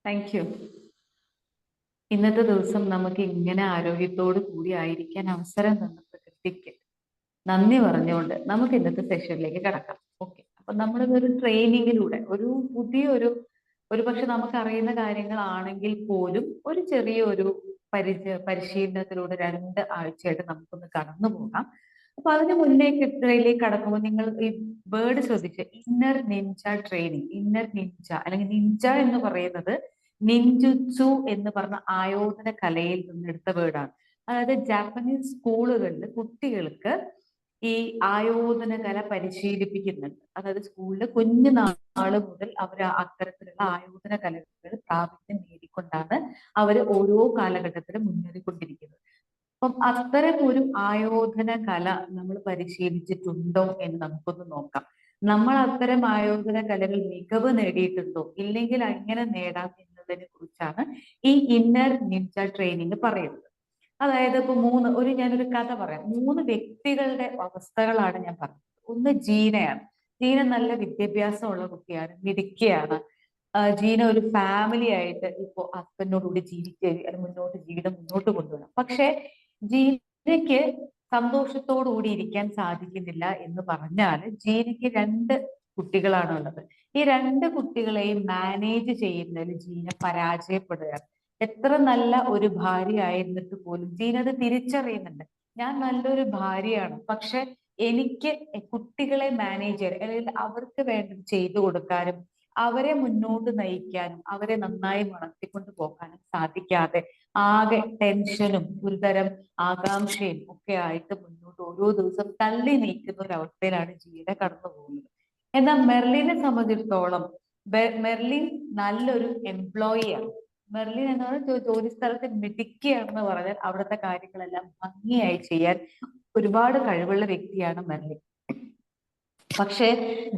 Thank you. ഇന്നത്തെ ദിവസം നമുക്ക് ഇങ്ങനെ ആരോഗ്യത്തോടു കൂടി ആയിരിക്കാൻ അവസരം തന്ന പ്രകൃതിക്ക് നന്ദി പറഞ്ഞുകൊണ്ട് നമുക്ക് ഇന്നത്തെ സെഷനിലേക്ക് കടക്കാം. ഓക്കെ, അപ്പൊ നമ്മളിതൊരു ട്രെയിനിങ്ങിലൂടെ ഒരു പക്ഷെ നമുക്ക് അറിയുന്ന കാര്യങ്ങളാണെങ്കിൽ പോലും ഒരു ചെറിയൊരു പരിശീലനത്തിലൂടെ 2 ആഴ്ചയായിട്ട് നമുക്കൊന്ന് കടന്നു പോകാം. അപ്പൊ അതിന് മുന്നേ ഇതിലേക്ക് കടക്കുമ്പോൾ നിങ്ങൾ ഈ വേർഡ് ശ്രദ്ധിച്ച് inner Ninja training. Inner Ninja അല്ലെങ്കിൽ നിഞ്ച എന്ന് പറയുന്നത് നിഞ്ചുത്സു എന്ന് പറഞ്ഞ ആയോധന കലയിൽ നിന്നെടുത്ത വേർഡാണ്. അതായത് ജാപ്പനീസ് സ്കൂളുകളിൽ കുട്ടികൾക്ക് ഈ ആയോധന കല പരിശീലിപ്പിക്കുന്നുണ്ട്. അതായത് സ്കൂളിൽ കുഞ്ഞു നാള് മുതൽ അവർ അത്തരത്തിലുള്ള ആയോധന കലകൾ പ്രാവീണ്യം നേടിക്കൊണ്ടാണ് അവർ ഓരോ കാലഘട്ടത്തിലും മുന്നേറിക്കൊണ്ടിരിക്കുന്നത്. അപ്പം അത്തരം ഒരു ആയോധന കല നമ്മൾ പരിശീലിച്ചിട്ടുണ്ടോ എന്ന് നമുക്കൊന്ന് നോക്കാം. നമ്മൾ അത്തരം ആയോധന കലകൾ മികവ് നേടിയിട്ടുണ്ടോ, ഇല്ലെങ്കിൽ എങ്ങനെ നേടാം എന്നതിനെ കുറിച്ചാണ് ഈ ഇന്നർ നിഞ്ച ട്രെയിനിങ് പറയുന്നത്. അതായത് ഇപ്പൊ ഞാനൊരു കഥ പറയാം. 3 വ്യക്തികളുടെ അവസ്ഥകളാണ് ഞാൻ പറഞ്ഞത്. ഒന്ന് ജീനയാണ്. ജീന നല്ല വിദ്യാഭ്യാസമുള്ള കുട്ടിയാണ്, മിടുക്കിയാണ്. ജീന ഒരു ഫാമിലി ആയിട്ട് ഇപ്പോ ഹസ്ബൻഡിനോടുകൂടി ജീവിതം മുന്നോട്ട് കൊണ്ടുപോകണം. പക്ഷെ ജീനയ്ക്ക് സന്തോഷത്തോടുകൂടി ഇരിക്കാൻ സാധിക്കുന്നില്ല എന്ന് പറഞ്ഞാൽ ജീനയ്ക്ക് 2 കുട്ടികളാണുള്ളത്. ഈ 2 കുട്ടികളെയും മാനേജ് ചെയ്യുന്നതിൽ ജീന പരാജയപ്പെടുകയാണ്. എത്ര നല്ല ഒരു ഭാര്യ ആയിരുന്നിട്ട് പോലും ജീന അത് തിരിച്ചറിയുന്നുണ്ട്. ഞാൻ നല്ലൊരു ഭാര്യയാണ്, പക്ഷെ എനിക്ക് കുട്ടികളെ മാനേജ് ചെയ്യാൻ അല്ലെങ്കിൽ അവർക്ക് വേണ്ടത് ചെയ്തു കൊടുക്കാനും അവരെ മുന്നോട്ട് നയിക്കാനും അവരെ നന്നായി വളർത്തിക്കൊണ്ട് പോകാനും സാധിക്കാതെ ആകെ ടെൻഷനും ഒരുതരം ആകാംക്ഷയും ഒക്കെ ആയിട്ട് മുന്നോട്ട് ഓരോ ദിവസം തള്ളി നീക്കുന്ന ഒരു അവസ്ഥയിലാണ് ജീന കടന്നു പോകുന്നത്. എന്നാൽ മെർലിനെ സംബന്ധിച്ചിടത്തോളം മെർലിൻ നല്ലൊരു എംപ്ലോയിയാണ്. മെർലിൻ എന്ന് പറഞ്ഞാൽ ജോലി സ്ഥലത്ത് മിടുക്കിയാണെന്ന് പറഞ്ഞാൽ അവിടുത്തെ കാര്യങ്ങളെല്ലാം ഭംഗിയായി ചെയ്യാൻ ഒരുപാട് കഴിവുള്ള വ്യക്തിയാണ് മെർലിൻ. പക്ഷെ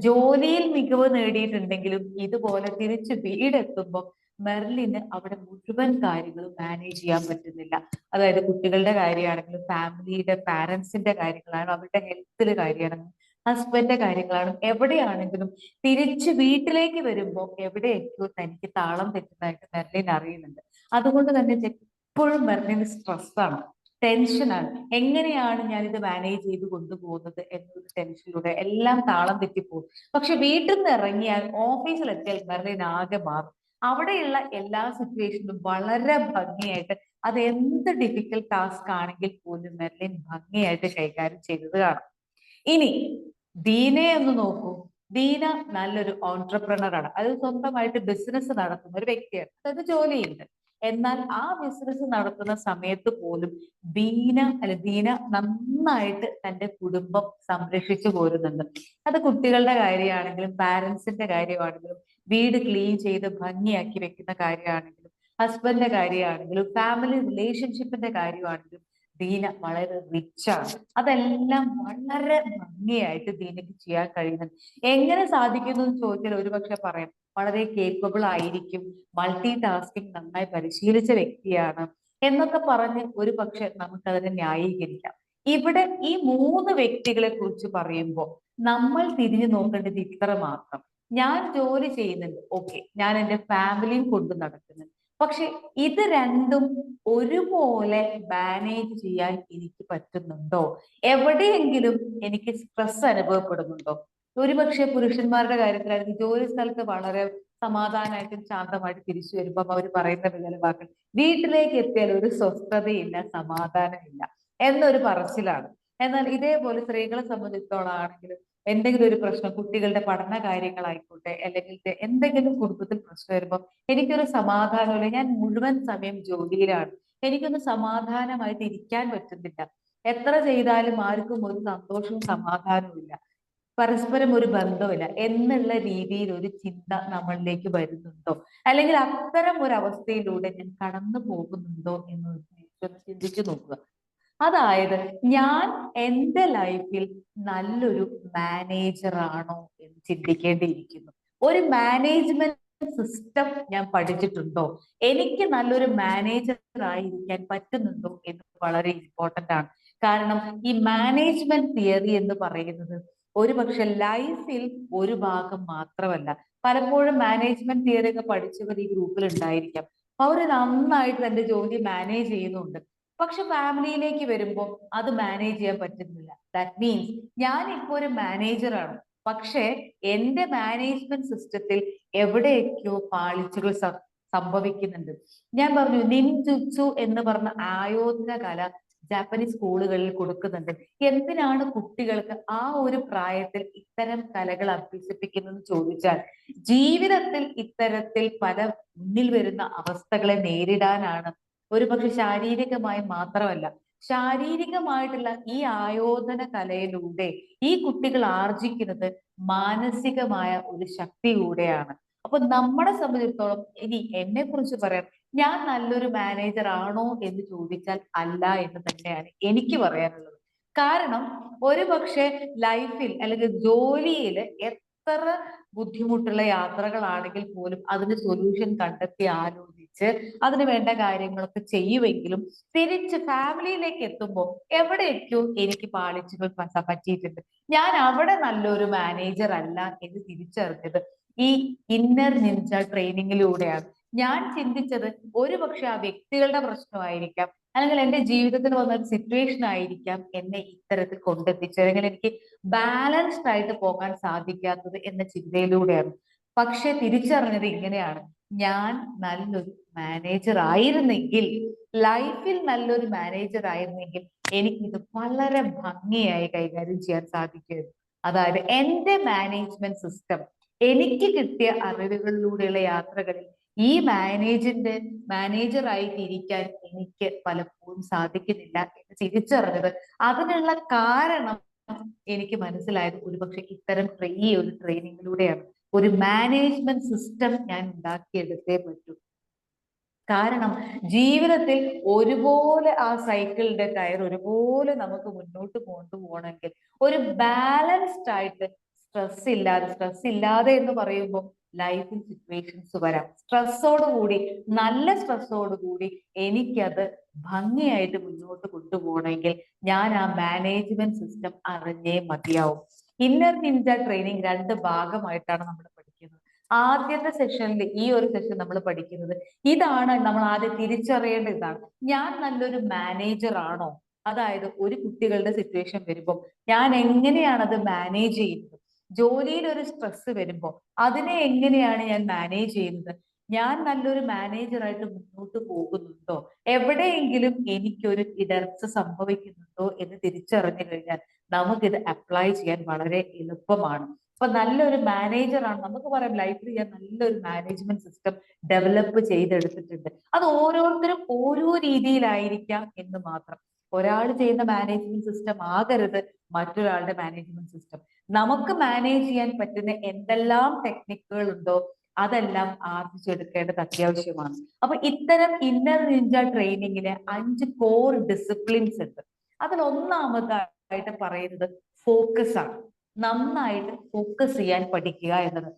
ജോലിയിൽ മികവ് നേടിയിട്ടുണ്ടെങ്കിലും ഇതുപോലെ തിരിച്ച് വീടെത്തുമ്പോൾ മെർലിന് അവിടെ മുഴുവൻ കാര്യങ്ങളും മാനേജ് ചെയ്യാൻ പറ്റുന്നില്ല. അതായത് കുട്ടികളുടെ കാര്യമാണെങ്കിലും ഫാമിലിയുടെ പാരന്റ്സിന്റെ കാര്യങ്ങളാണ്, അവരുടെ ഹെൽത്തിലെ കാര്യമാണ്, ഹസ്ബൻഡിന്റെ കാര്യങ്ങളാണ്, എവിടെയാണെങ്കിലും തിരിച്ച് വീട്ടിലേക്ക് വരുമ്പോൾ എവിടെയൊക്കെയോ തനിക്ക് താളം തെറ്റുന്നതായിട്ട് മെർലിൻ അറിയുന്നുണ്ട്. അതുകൊണ്ട് തന്നെ എപ്പോഴും മെർലിന് സ്ട്രെസ്സാണ്, ടെൻഷനാണ്. എങ്ങനെയാണ് ഞാൻ ഇത് മാനേജ് ചെയ്ത് കൊണ്ടുപോകുന്നത് എന്നൊരു ടെൻഷനിലൂടെ എല്ലാം താളം തെറ്റിപ്പോകും. പക്ഷെ വീട്ടിൽ നിന്ന് ഇറങ്ങിയാൽ ഓഫീസിലെത്തിയാൽ മെർലിൻ ആകെ മാറും. അവിടെയുള്ള എല്ലാ സിറ്റുവേഷനും വളരെ ഭംഗിയായിട്ട്, അത് എന്ത് ഡിഫിക്കൽട്ട് ടാസ്ക് ആണെങ്കിൽ പോലും മെർലിൻ ഭംഗിയായിട്ട് കൈകാര്യം ചെയ്തത് കാണാം. ഇനി ദീനയെ ഒന്ന് നോക്കൂ. ദീന നല്ലൊരു ഓൺട്രപ്രണർ ആണ്. അത് സ്വന്തമായിട്ട് ബിസിനസ് നടത്തുന്ന ഒരു വ്യക്തിയാണ്, അതായത് ജോലിയുണ്ട്. എന്നാൽ ആ ബിസിനസ് നടത്തുന്ന സമയത്ത് പോലും ദീന നന്നായിട്ട് തന്റെ കുടുംബം സംരക്ഷിച്ചു പോരുന്നുണ്ട്. അത് കുട്ടികളുടെ കാര്യമാണെങ്കിലും പാരന്റ്സിന്റെ കാര്യമാണെങ്കിലും വീട് ക്ലീൻ ചെയ്ത് ഭംഗിയാക്കി വെക്കുന്ന കാര്യമാണെങ്കിലും ഹസ്ബൻഡിന്റെ കാര്യമാണെങ്കിലും ഫാമിലി റിലേഷൻഷിപ്പിന്റെ കാര്യമാണെങ്കിലും ദീന വളരെ റിച്ചാണ്. അതെല്ലാം വളരെ ഭംഗിയായിട്ട് ദീനയ്ക്ക് ചെയ്യാൻ കഴിയുന്നുണ്ട്. എങ്ങനെ സാധിക്കുന്നു എന്ന് ചോദിച്ചാൽ ഒരുപക്ഷെ പറയാം വളരെ കേപ്പബിൾ ആയിരിക്കും, മൾട്ടി ടാസ്കിങ് നന്നായി പരിശീലിച്ച വ്യക്തിയാണ് എന്നൊക്കെ പറഞ്ഞ് ഒരു പക്ഷെ നമുക്കതിനെ ന്യായീകരിക്കാം. ഇവിടെ ഈ 3 വ്യക്തികളെ കുറിച്ച് പറയുമ്പോൾ നമ്മൾ തിരിഞ്ഞു നോക്കേണ്ടത് ഇത്ര മാത്രം. ഞാൻ ജോലി ചെയ്യുന്നുണ്ട്, ഓക്കെ, ഞാൻ എൻ്റെ ഫാമിലിയും കൊണ്ട് നടക്കുന്നുണ്ട്. പക്ഷെ ഇത് രണ്ടും ഒരുപോലെ മാനേജ് ചെയ്യാൻ എനിക്ക് പറ്റുന്നുണ്ടോ? എവിടെയെങ്കിലും എനിക്ക് സ്ട്രെസ് അനുഭവപ്പെടുന്നുണ്ടോ? ഒരുപക്ഷെ പുരുഷന്മാരുടെ കാര്യത്തിലാണെങ്കിൽ ജോലി സ്ഥലത്ത് വളരെ സമാധാനമായിട്ടും ശാന്തമായിട്ട് തിരിച്ചു വരുമ്പോൾ അവർ പറയുന്ന വില വാക്കുകൾ, വീട്ടിലേക്ക് എത്തിയാൽ ഒരു സ്വസ്ഥതയില്ല, സമാധാനമില്ല എന്നൊരു പറച്ചിലാണ്. എന്നാൽ ഇതേപോലെ സ്ത്രീകളെ സംബന്ധിച്ചിടത്തോളം ആണെങ്കിലും എന്തെങ്കിലും ഒരു പ്രശ്നം, കുട്ടികളുടെ പഠന കാര്യങ്ങളായിക്കോട്ടെ, അല്ലെങ്കിൽ എന്തെങ്കിലും കുടുംബത്തിൽ പ്രശ്നം വരുമ്പോൾ എനിക്കൊരു സമാധാനമില്ല, ഞാൻ മുഴുവൻ സമയം ജോലിയിലാണ്, എനിക്കൊന്ന് സമാധാനമായിട്ട് ഇരിക്കാൻ പറ്റുന്നില്ല, എത്ര ചെയ്താലും ആർക്കും ഒരു സന്തോഷവും സമാധാനവും ഇല്ല, പരസ്പരം ഒരു ബന്ധമില്ല എന്നുള്ള രീതിയിൽ ഒരു ചിന്ത നമ്മളിലേക്ക് വരുന്നുണ്ടോ, അല്ലെങ്കിൽ അത്തരം ഒരു അവസ്ഥയിലൂടെ ഞാൻ കടന്നു പോകുന്നുണ്ടോ എന്ന് ചിന്തിച്ചു നോക്കുക. അതായത് ഞാൻ എൻ്റെ ലൈഫിൽ നല്ലൊരു മാനേജർ ആണോ എന്ന് ചിന്തിക്കേണ്ടിയിരിക്കുന്നു. ഒരു മാനേജ്മെന്റ് സിസ്റ്റം ഞാൻ പഠിച്ചിട്ടുണ്ടോ, എനിക്ക് നല്ലൊരു മാനേജർ ആയിരിക്കാൻ പറ്റുന്നുണ്ടോ എന്ന് വളരെ ഇമ്പോർട്ടന്റ് ആണ്. കാരണം ഈ മാനേജ്മെന്റ് തിയറി എന്ന് പറയുന്നത് ഒരുപക്ഷെ ലൈഫിൽ ഒരു ഭാഗം മാത്രമല്ല, പലപ്പോഴും മാനേജ്മെന്റ് തിയറി ഒക്കെ പഠിച്ചവർ ഈ ഗ്രൂപ്പിൽ ഉണ്ടായിരിക്കാം. അവർ നന്നായിട്ട് തന്റെ ജോലി മാനേജ് ചെയ്യുന്നുണ്ട്. പക്ഷെ ഫാമിലിയിലേക്ക് വരുമ്പോൾ അത് മാനേജ് ചെയ്യാൻ പറ്റുന്നില്ല. ദാറ്റ് മീൻസ് ഞാൻ ഇപ്പൊ ഒരു മാനേജറാണ്, പക്ഷെ എന്റെ മാനേജ്മെന്റ് സിസ്റ്റത്തിൽ എവിടെയൊക്കെയോ പാളിച്ചകൾ സംഭവിക്കുന്നുണ്ട്. ഞാൻ പറഞ്ഞു നിൻജുത്സു എന്ന് പറഞ്ഞ ആയോധന കല ജാപ്പനീസ് സ്കൂളുകളിൽ കൊടുക്കുന്നുണ്ട്. എന്തിനാണ് കുട്ടികൾക്ക് ആ ഒരു പ്രായത്തിൽ ഇത്തരം കലകൾ അഭ്യസിപ്പിക്കുന്നതെന്ന് ചോദിച്ചാൽ, ജീവിതത്തിൽ ഇത്തരത്തിൽ പല മുന്നിൽ വരുന്ന അവസ്ഥകളെ നേരിടാനാണ്. ഒരുപക്ഷെ ശാരീരികമായി മാത്രമല്ല, ശാരീരികമായിട്ടുള്ള ഈ ആയോധന കലയിലൂടെ ഈ കുട്ടികൾ ആർജിക്കുന്നത് മാനസികമായ ഒരു ശക്തി കൂടെയാണ്. അപ്പൊ നമ്മളെ സംബന്ധിച്ചിടത്തോളം ഇനി എന്നെ കുറിച്ച് പറയാം, ഞാൻ നല്ലൊരു മാനേജർ ആണോ എന്ന് ചോദിച്ചാൽ അല്ല എന്ന് തന്നെയാണ് എനിക്ക് പറയാനുള്ളത്. കാരണം ഒരു പക്ഷെ ലൈഫിൽ അല്ലെങ്കിൽ ജോലിയിൽ എത്ര ബുദ്ധിമുട്ടുള്ള യാത്രകളാണെങ്കിൽ പോലും അതിന് സൊല്യൂഷൻ കണ്ടെത്തി ആലോചിച്ച് അതിന് വേണ്ട കാര്യങ്ങളൊക്കെ ചെയ്യുമെങ്കിലും തിരിച്ച് ഫാമിലിയിലേക്ക് എത്തുമ്പോൾ എവിടെയൊക്കെയോ എനിക്ക് പാളിച്ചുകൾ പറ്റിയിട്ടുണ്ട്. ഞാൻ അവിടെ നല്ലൊരു മാനേജർ അല്ല എന്ന് തിരിച്ചറിഞ്ഞത് ഈ ഇന്നർ നിഞ്ച ട്രെയിനിങ്ങിലൂടെയാണ്. ഞാൻ ചിന്തിച്ചത് ഒരു പക്ഷെ ആ വ്യക്തികളുടെ പ്രശ്നമായിരിക്കാം, അല്ലെങ്കിൽ എന്റെ ജീവിതത്തിൽ വന്ന ഒരു സിറ്റുവേഷൻ ആയിരിക്കാം എന്നെ ഇത്തരത്തിൽ കൊണ്ടെത്തിച്ചത്, അല്ലെങ്കിൽ എനിക്ക് ബാലൻസ്ഡ് ആയിട്ട് പോകാൻ സാധിക്കാത്തത് എന്ന ചിന്തയിലൂടെയാണ്. പക്ഷെ തിരിച്ചറിഞ്ഞത് ഇങ്ങനെയാണ്, ഞാൻ നല്ലൊരു മാനേജർ ആയിരുന്നെങ്കിൽ, ലൈഫിൽ നല്ലൊരു മാനേജർ ആയിരുന്നെങ്കിൽ എനിക്കിത് വളരെ ഭംഗിയായി കൈകാര്യം ചെയ്യാൻ സാധിക്കുമായിരുന്നു. അതായത് എന്റെ മാനേജ്മെന്റ് സിസ്റ്റം എനിക്ക് കിട്ടിയ അറിവുകളിലൂടെയുള്ള യാത്രകളിൽ ഈ മാനേജറായിട്ട് ഇരിക്കാൻ എനിക്ക് പലപ്പോഴും സാധിക്കുന്നില്ല എന്ന് തിരിച്ചറിഞ്ഞത്, അതിനുള്ള കാരണം എനിക്ക് മനസ്സിലായത് ഒരുപക്ഷെ ഇത്തരം ഈ ഒരു ട്രെയിനിങ്ങിലൂടെയാണ്. ഒരു മാനേജ്മെന്റ് സിസ്റ്റം ഞാൻ ഉണ്ടാക്കിയെടുത്തേ പറ്റൂ. കാരണം ജീവിതത്തിൽ ഒരുപോലെ ആ സൈക്കിളിന്റെ ടയർ ഒരുപോലെ നമുക്ക് മുന്നോട്ട് കൊണ്ടുപോകണമെങ്കിൽ ഒരു ബാലൻസ്ഡ് ആയിട്ട്, സ്ട്രെസ് ഇല്ലാതെ എന്ന് പറയുമ്പോൾ ലൈഫിൽ സിറ്റുവേഷൻസ് വരാം. സ്ട്രെസ്സോടുകൂടി, നല്ല സ്ട്രെസ്സോടുകൂടി എനിക്കത് ഭംഗിയായിട്ട് മുന്നോട്ട് കൊണ്ടുപോകണമെങ്കിൽ ഞാൻ ആ മാനേജ്മെന്റ് സിസ്റ്റം അറിഞ്ഞേ മതിയാവും. ഇന്നർ നിഞ്ച ട്രെയിനിങ് 2 ഭാഗമായിട്ടാണ് നമ്മൾ പഠിക്കുന്നത്. ആദ്യത്തെ സെഷനിൽ, ഈ ഒരു സെഷൻ നമ്മൾ പഠിക്കുന്നത് ഇതാണ്. നമ്മൾ ആദ്യം തിരിച്ചറിയേണ്ട ഇതാണ്, ഞാൻ നല്ലൊരു മാനേജർ ആണോ? അതായത് ഒരു കുട്ടികളുടെ സിറ്റുവേഷൻ വരുമ്പോൾ ഞാൻ എങ്ങനെയാണ് അത് മാനേജ് ചെയ്യുന്നത്? ജോലിയിൽ ഒരു സ്ട്രെസ് വരുമ്പോൾ അതിനെ എങ്ങനെയാണ് ഞാൻ മാനേജ് ചെയ്യുന്നത്? ഞാൻ നല്ലൊരു മാനേജറായിട്ട് മുന്നോട്ട് പോകുന്നുണ്ടോ? എവിടെയെങ്കിലും എനിക്കൊരു ഇടർച്ച സംഭവിക്കുന്നുണ്ടോ എന്ന് തിരിച്ചറിഞ്ഞു കഴിഞ്ഞാൽ നമുക്കിത് അപ്ലൈ ചെയ്യാൻ വളരെ എളുപ്പമാണ്. അപ്പൊ നല്ലൊരു മാനേജറാണ്, നമുക്ക് പറയാം ലൈഫിൽ ഞാൻ നല്ലൊരു മാനേജ്മെന്റ് സിസ്റ്റം ഡെവലപ്പ് ചെയ്തെടുത്തിട്ടുണ്ട്. അത് ഓരോരുത്തരും ഓരോ രീതിയിലായിരിക്കാം എന്ന് മാത്രം. ഒരാൾ ചെയ്യുന്ന മാനേജ്മെന്റ് സിസ്റ്റം ആകരുത് മറ്റൊരാളുടെ മാനേജ്മെന്റ് സിസ്റ്റം. നമുക്ക് മാനേജ് ചെയ്യാൻ പറ്റുന്ന എന്തെല്ലാം ടെക്നിക്കുകൾ ഉണ്ടോ അതെല്ലാം ആർജിച്ചെടുക്കേണ്ടത് അത്യാവശ്യമാണ്. അപ്പൊ ഇത്തരം ഇന്നർ നിഞ്ച ട്രെയിനിങ്ങിന് 5 കോർ ഡിസിപ്ലിൻസ് ഉണ്ട്. അതിൽ ഒന്നാമതായിട്ട് പറയുന്നത് ഫോക്കസ് ആണ്. നന്നായിട്ട് ഫോക്കസ് ചെയ്യാൻ പഠിക്കുക എന്നത്.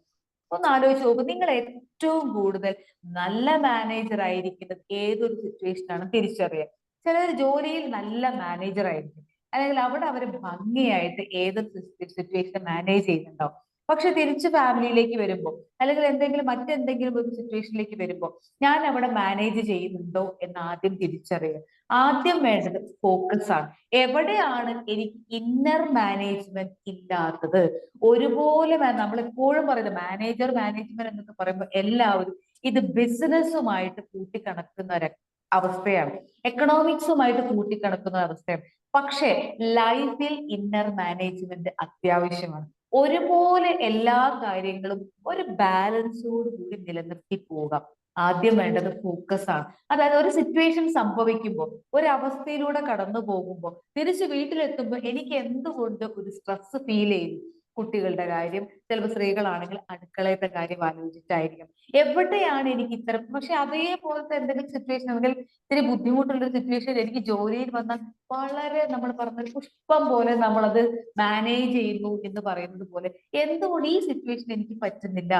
ഒന്ന് ആലോചിച്ച് നോക്കൂ, നിങ്ങൾ ഏറ്റവും കൂടുതൽ നല്ല മാനേജർ ആയിരിക്കുന്നത് ഏതൊരു സിറ്റുവേഷൻ ആണ് തിരിച്ചറിയാം. ചിലർ ജോലിയിൽ നല്ല മാനേജർ ആയിരിക്കും, അല്ലെങ്കിൽ അവിടെ അവർ ഭംഗിയായിട്ട് ഏതൊരു സിറ്റുവേഷൻ മാനേജ് ചെയ്യുന്നുണ്ടാവും. പക്ഷെ തിരിച്ച് ഫാമിലിയിലേക്ക് വരുമ്പോൾ, അല്ലെങ്കിൽ മറ്റെന്തെങ്കിലും ഒരു സിറ്റുവേഷനിലേക്ക് വരുമ്പോൾ ഞാൻ അവിടെ മാനേജ് ചെയ്യുന്നുണ്ടോ എന്ന് ആദ്യം തിരിച്ചറിയുക. ആദ്യം വേണ്ടത് ഫോക്കസ് ആണ്. എവിടെയാണ് എനിക്ക് ഇന്നർ മാനേജ്മെന്റ് ഇല്ലാത്തത്? ഒരുപോലെ നമ്മൾ എപ്പോഴും പറയുന്നത് മാനേജ്മെന്റ് എന്നൊക്കെ പറയുമ്പോൾ എല്ലാവരും ഇത് ബിസിനസ്സുമായിട്ട് കൂട്ടിക്കണക്കുന്ന ഒരു അവസ്ഥയാണ്, എക്കണോമിക്സുമായിട്ട് കൂട്ടിക്കണക്കുന്ന അവസ്ഥയാണ്. പക്ഷേ ലൈഫിൽ ഇന്നർ മാനേജ്മെന്റ് അത്യാവശ്യമാണ്. ഒരുപോലെ എല്ലാ കാര്യങ്ങളും ഒരു ബാലൻസോട് കൂടി നിലനിർത്തി പോകാം. ആദ്യം വേണ്ടത് ഫോക്കസ് ആണ്. അതായത് ഒരു സിറ്റുവേഷൻ സംഭവിക്കുമ്പോൾ, ഒരു അവസ്ഥയിലൂടെ കടന്നു പോകുമ്പോൾ തിരിച്ച് വീട്ടിലെത്തുമ്പോൾ എനിക്ക് എന്തുകൊണ്ട് ഒരു സ്ട്രെസ് ഫീൽ ചെയ്യുന്നു? കുട്ടികളുടെ കാര്യം, ചിലപ്പോൾ സ്ത്രീകളാണെങ്കിൽ അടുക്കളയുടെ കാര്യം ആലോചിച്ചിട്ടായിരിക്കും. എവിടെയാണ് എനിക്ക് ഇത്തരം, പക്ഷെ അതേപോലത്തെ എന്തെങ്കിലും സിറ്റുവേഷൻ, അല്ലെങ്കിൽ ഇത്തിരി ബുദ്ധിമുട്ടുള്ള ഒരു സിറ്റുവേഷൻ എനിക്ക് ജോലിയിൽ വന്നാൽ വളരെ, നമ്മൾ പറഞ്ഞൊരു പുഷ്പം പോലെ നമ്മളത് മാനേജ് ചെയ്യുന്നു എന്ന് പറയുന്നത് പോലെ എന്തുകൊണ്ട് ഈ സിറ്റുവേഷൻ എനിക്ക് പറ്റുന്നില്ല?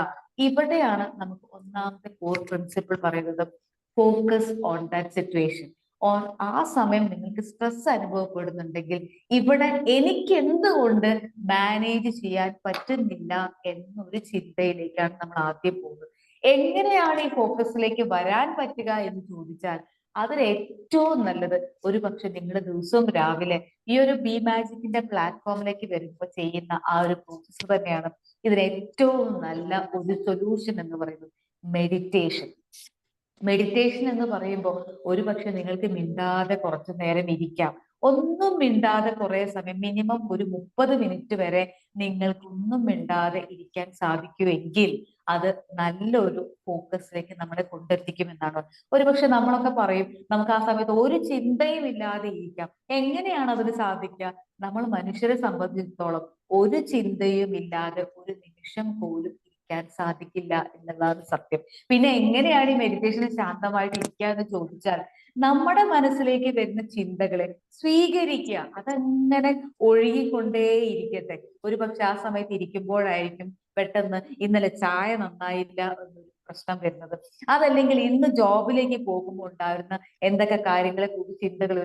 ഇവിടെയാണ് നമുക്ക് ഒന്നാമത്തെ കോർ പ്രിൻസിപ്പിൾ പറയുന്നത്, focus on that situation. Or ആ സമയം നിങ്ങൾക്ക് സ്ട്രെസ് അനുഭവപ്പെടുന്നുണ്ടെങ്കിൽ ഇവിടെ എനിക്ക് എന്തുകൊണ്ട് മാനേജ് ചെയ്യാൻ പറ്റുന്നില്ല എന്നൊരു ചിന്തയിലേക്കാണ് നമ്മൾ ആദ്യം പോകുന്നത്. എങ്ങനെയാണ് ഈ ഫോക്കസിലേക്ക് വരാൻ പറ്റുക എന്ന് ചോദിച്ചാൽ അതിന് ഏറ്റവും നല്ലത് ഒരു പക്ഷെ നിങ്ങൾ ദിവസവും രാവിലെ ഈ ഒരു ബി മാജിക്കിന്റെ പ്ലാറ്റ്ഫോമിലേക്ക് വരുമ്പോൾ ചെയ്യുന്ന ആ ഒരു പ്രോസസ്സ് തന്നെയാണ് ഇതിന് ഏറ്റവും നല്ല ഒരു സൊല്യൂഷൻ എന്ന് പറയുന്നത്. മെഡിറ്റേഷൻ. മെഡിറ്റേഷൻ എന്ന് പറയുമ്പോൾ ഒരു പക്ഷെ നിങ്ങൾക്ക് മിണ്ടാതെ കുറച്ചു നേരം ഇരിക്കാം. ഒന്നും മിണ്ടാതെ കുറെ സമയം, മിനിമം ഒരു 30 മിനിറ്റ് വരെ നിങ്ങൾക്കൊന്നും മിണ്ടാതെ ഇരിക്കാൻ സാധിക്കുമെങ്കിൽ അത് നല്ലൊരു ഫോക്കസിലേക്ക് നമ്മളെ കൊണ്ടെത്തിക്കുമെന്നാണ്. ഒരുപക്ഷെ നമ്മളൊക്കെ പറയും നമുക്ക് ആ സമയത്ത് ഒരു ചിന്തയും ഇല്ലാതെ ഇരിക്കാം. എങ്ങനെയാണ് അതിന് സാധിക്കുക? നമ്മൾ മനുഷ്യരെ സംബന്ധിച്ചിടത്തോളം ഒരു ചിന്തയും ഇല്ലാതെ ഒരു നിമിഷം പോലും ഇരിക്കാൻ സാധിക്കില്ല എന്നുള്ളതാണ് സത്യം. പിന്നെ എങ്ങനെയാണ് ഈ മെഡിറ്റേഷന് ശാന്തമായിട്ട് ഇരിക്കുക എന്ന് ചോദിച്ചാൽ നമ്മുടെ മനസ്സിലേക്ക് വരുന്ന ചിന്തകളെ സ്വീകരിക്കുക. അതങ്ങനെ ഒഴുകിക്കൊണ്ടേയിരിക്കട്ടെ. ഒരു പക്ഷെ ആ സമയത്ത് ഇരിക്കുമ്പോഴായിരിക്കും പെട്ടെന്ന് ഇന്നലെ ചായ നന്നായില്ല എന്നൊരു പ്രശ്നം വരുന്നത്. അതല്ലെങ്കിൽ ഇന്ന് ജോബിലേക്ക് പോകുമ്പോൾ ഉണ്ടായിരുന്ന എന്തൊക്കെ കാര്യങ്ങളെ കുറിച്ച് ചിന്തകൾ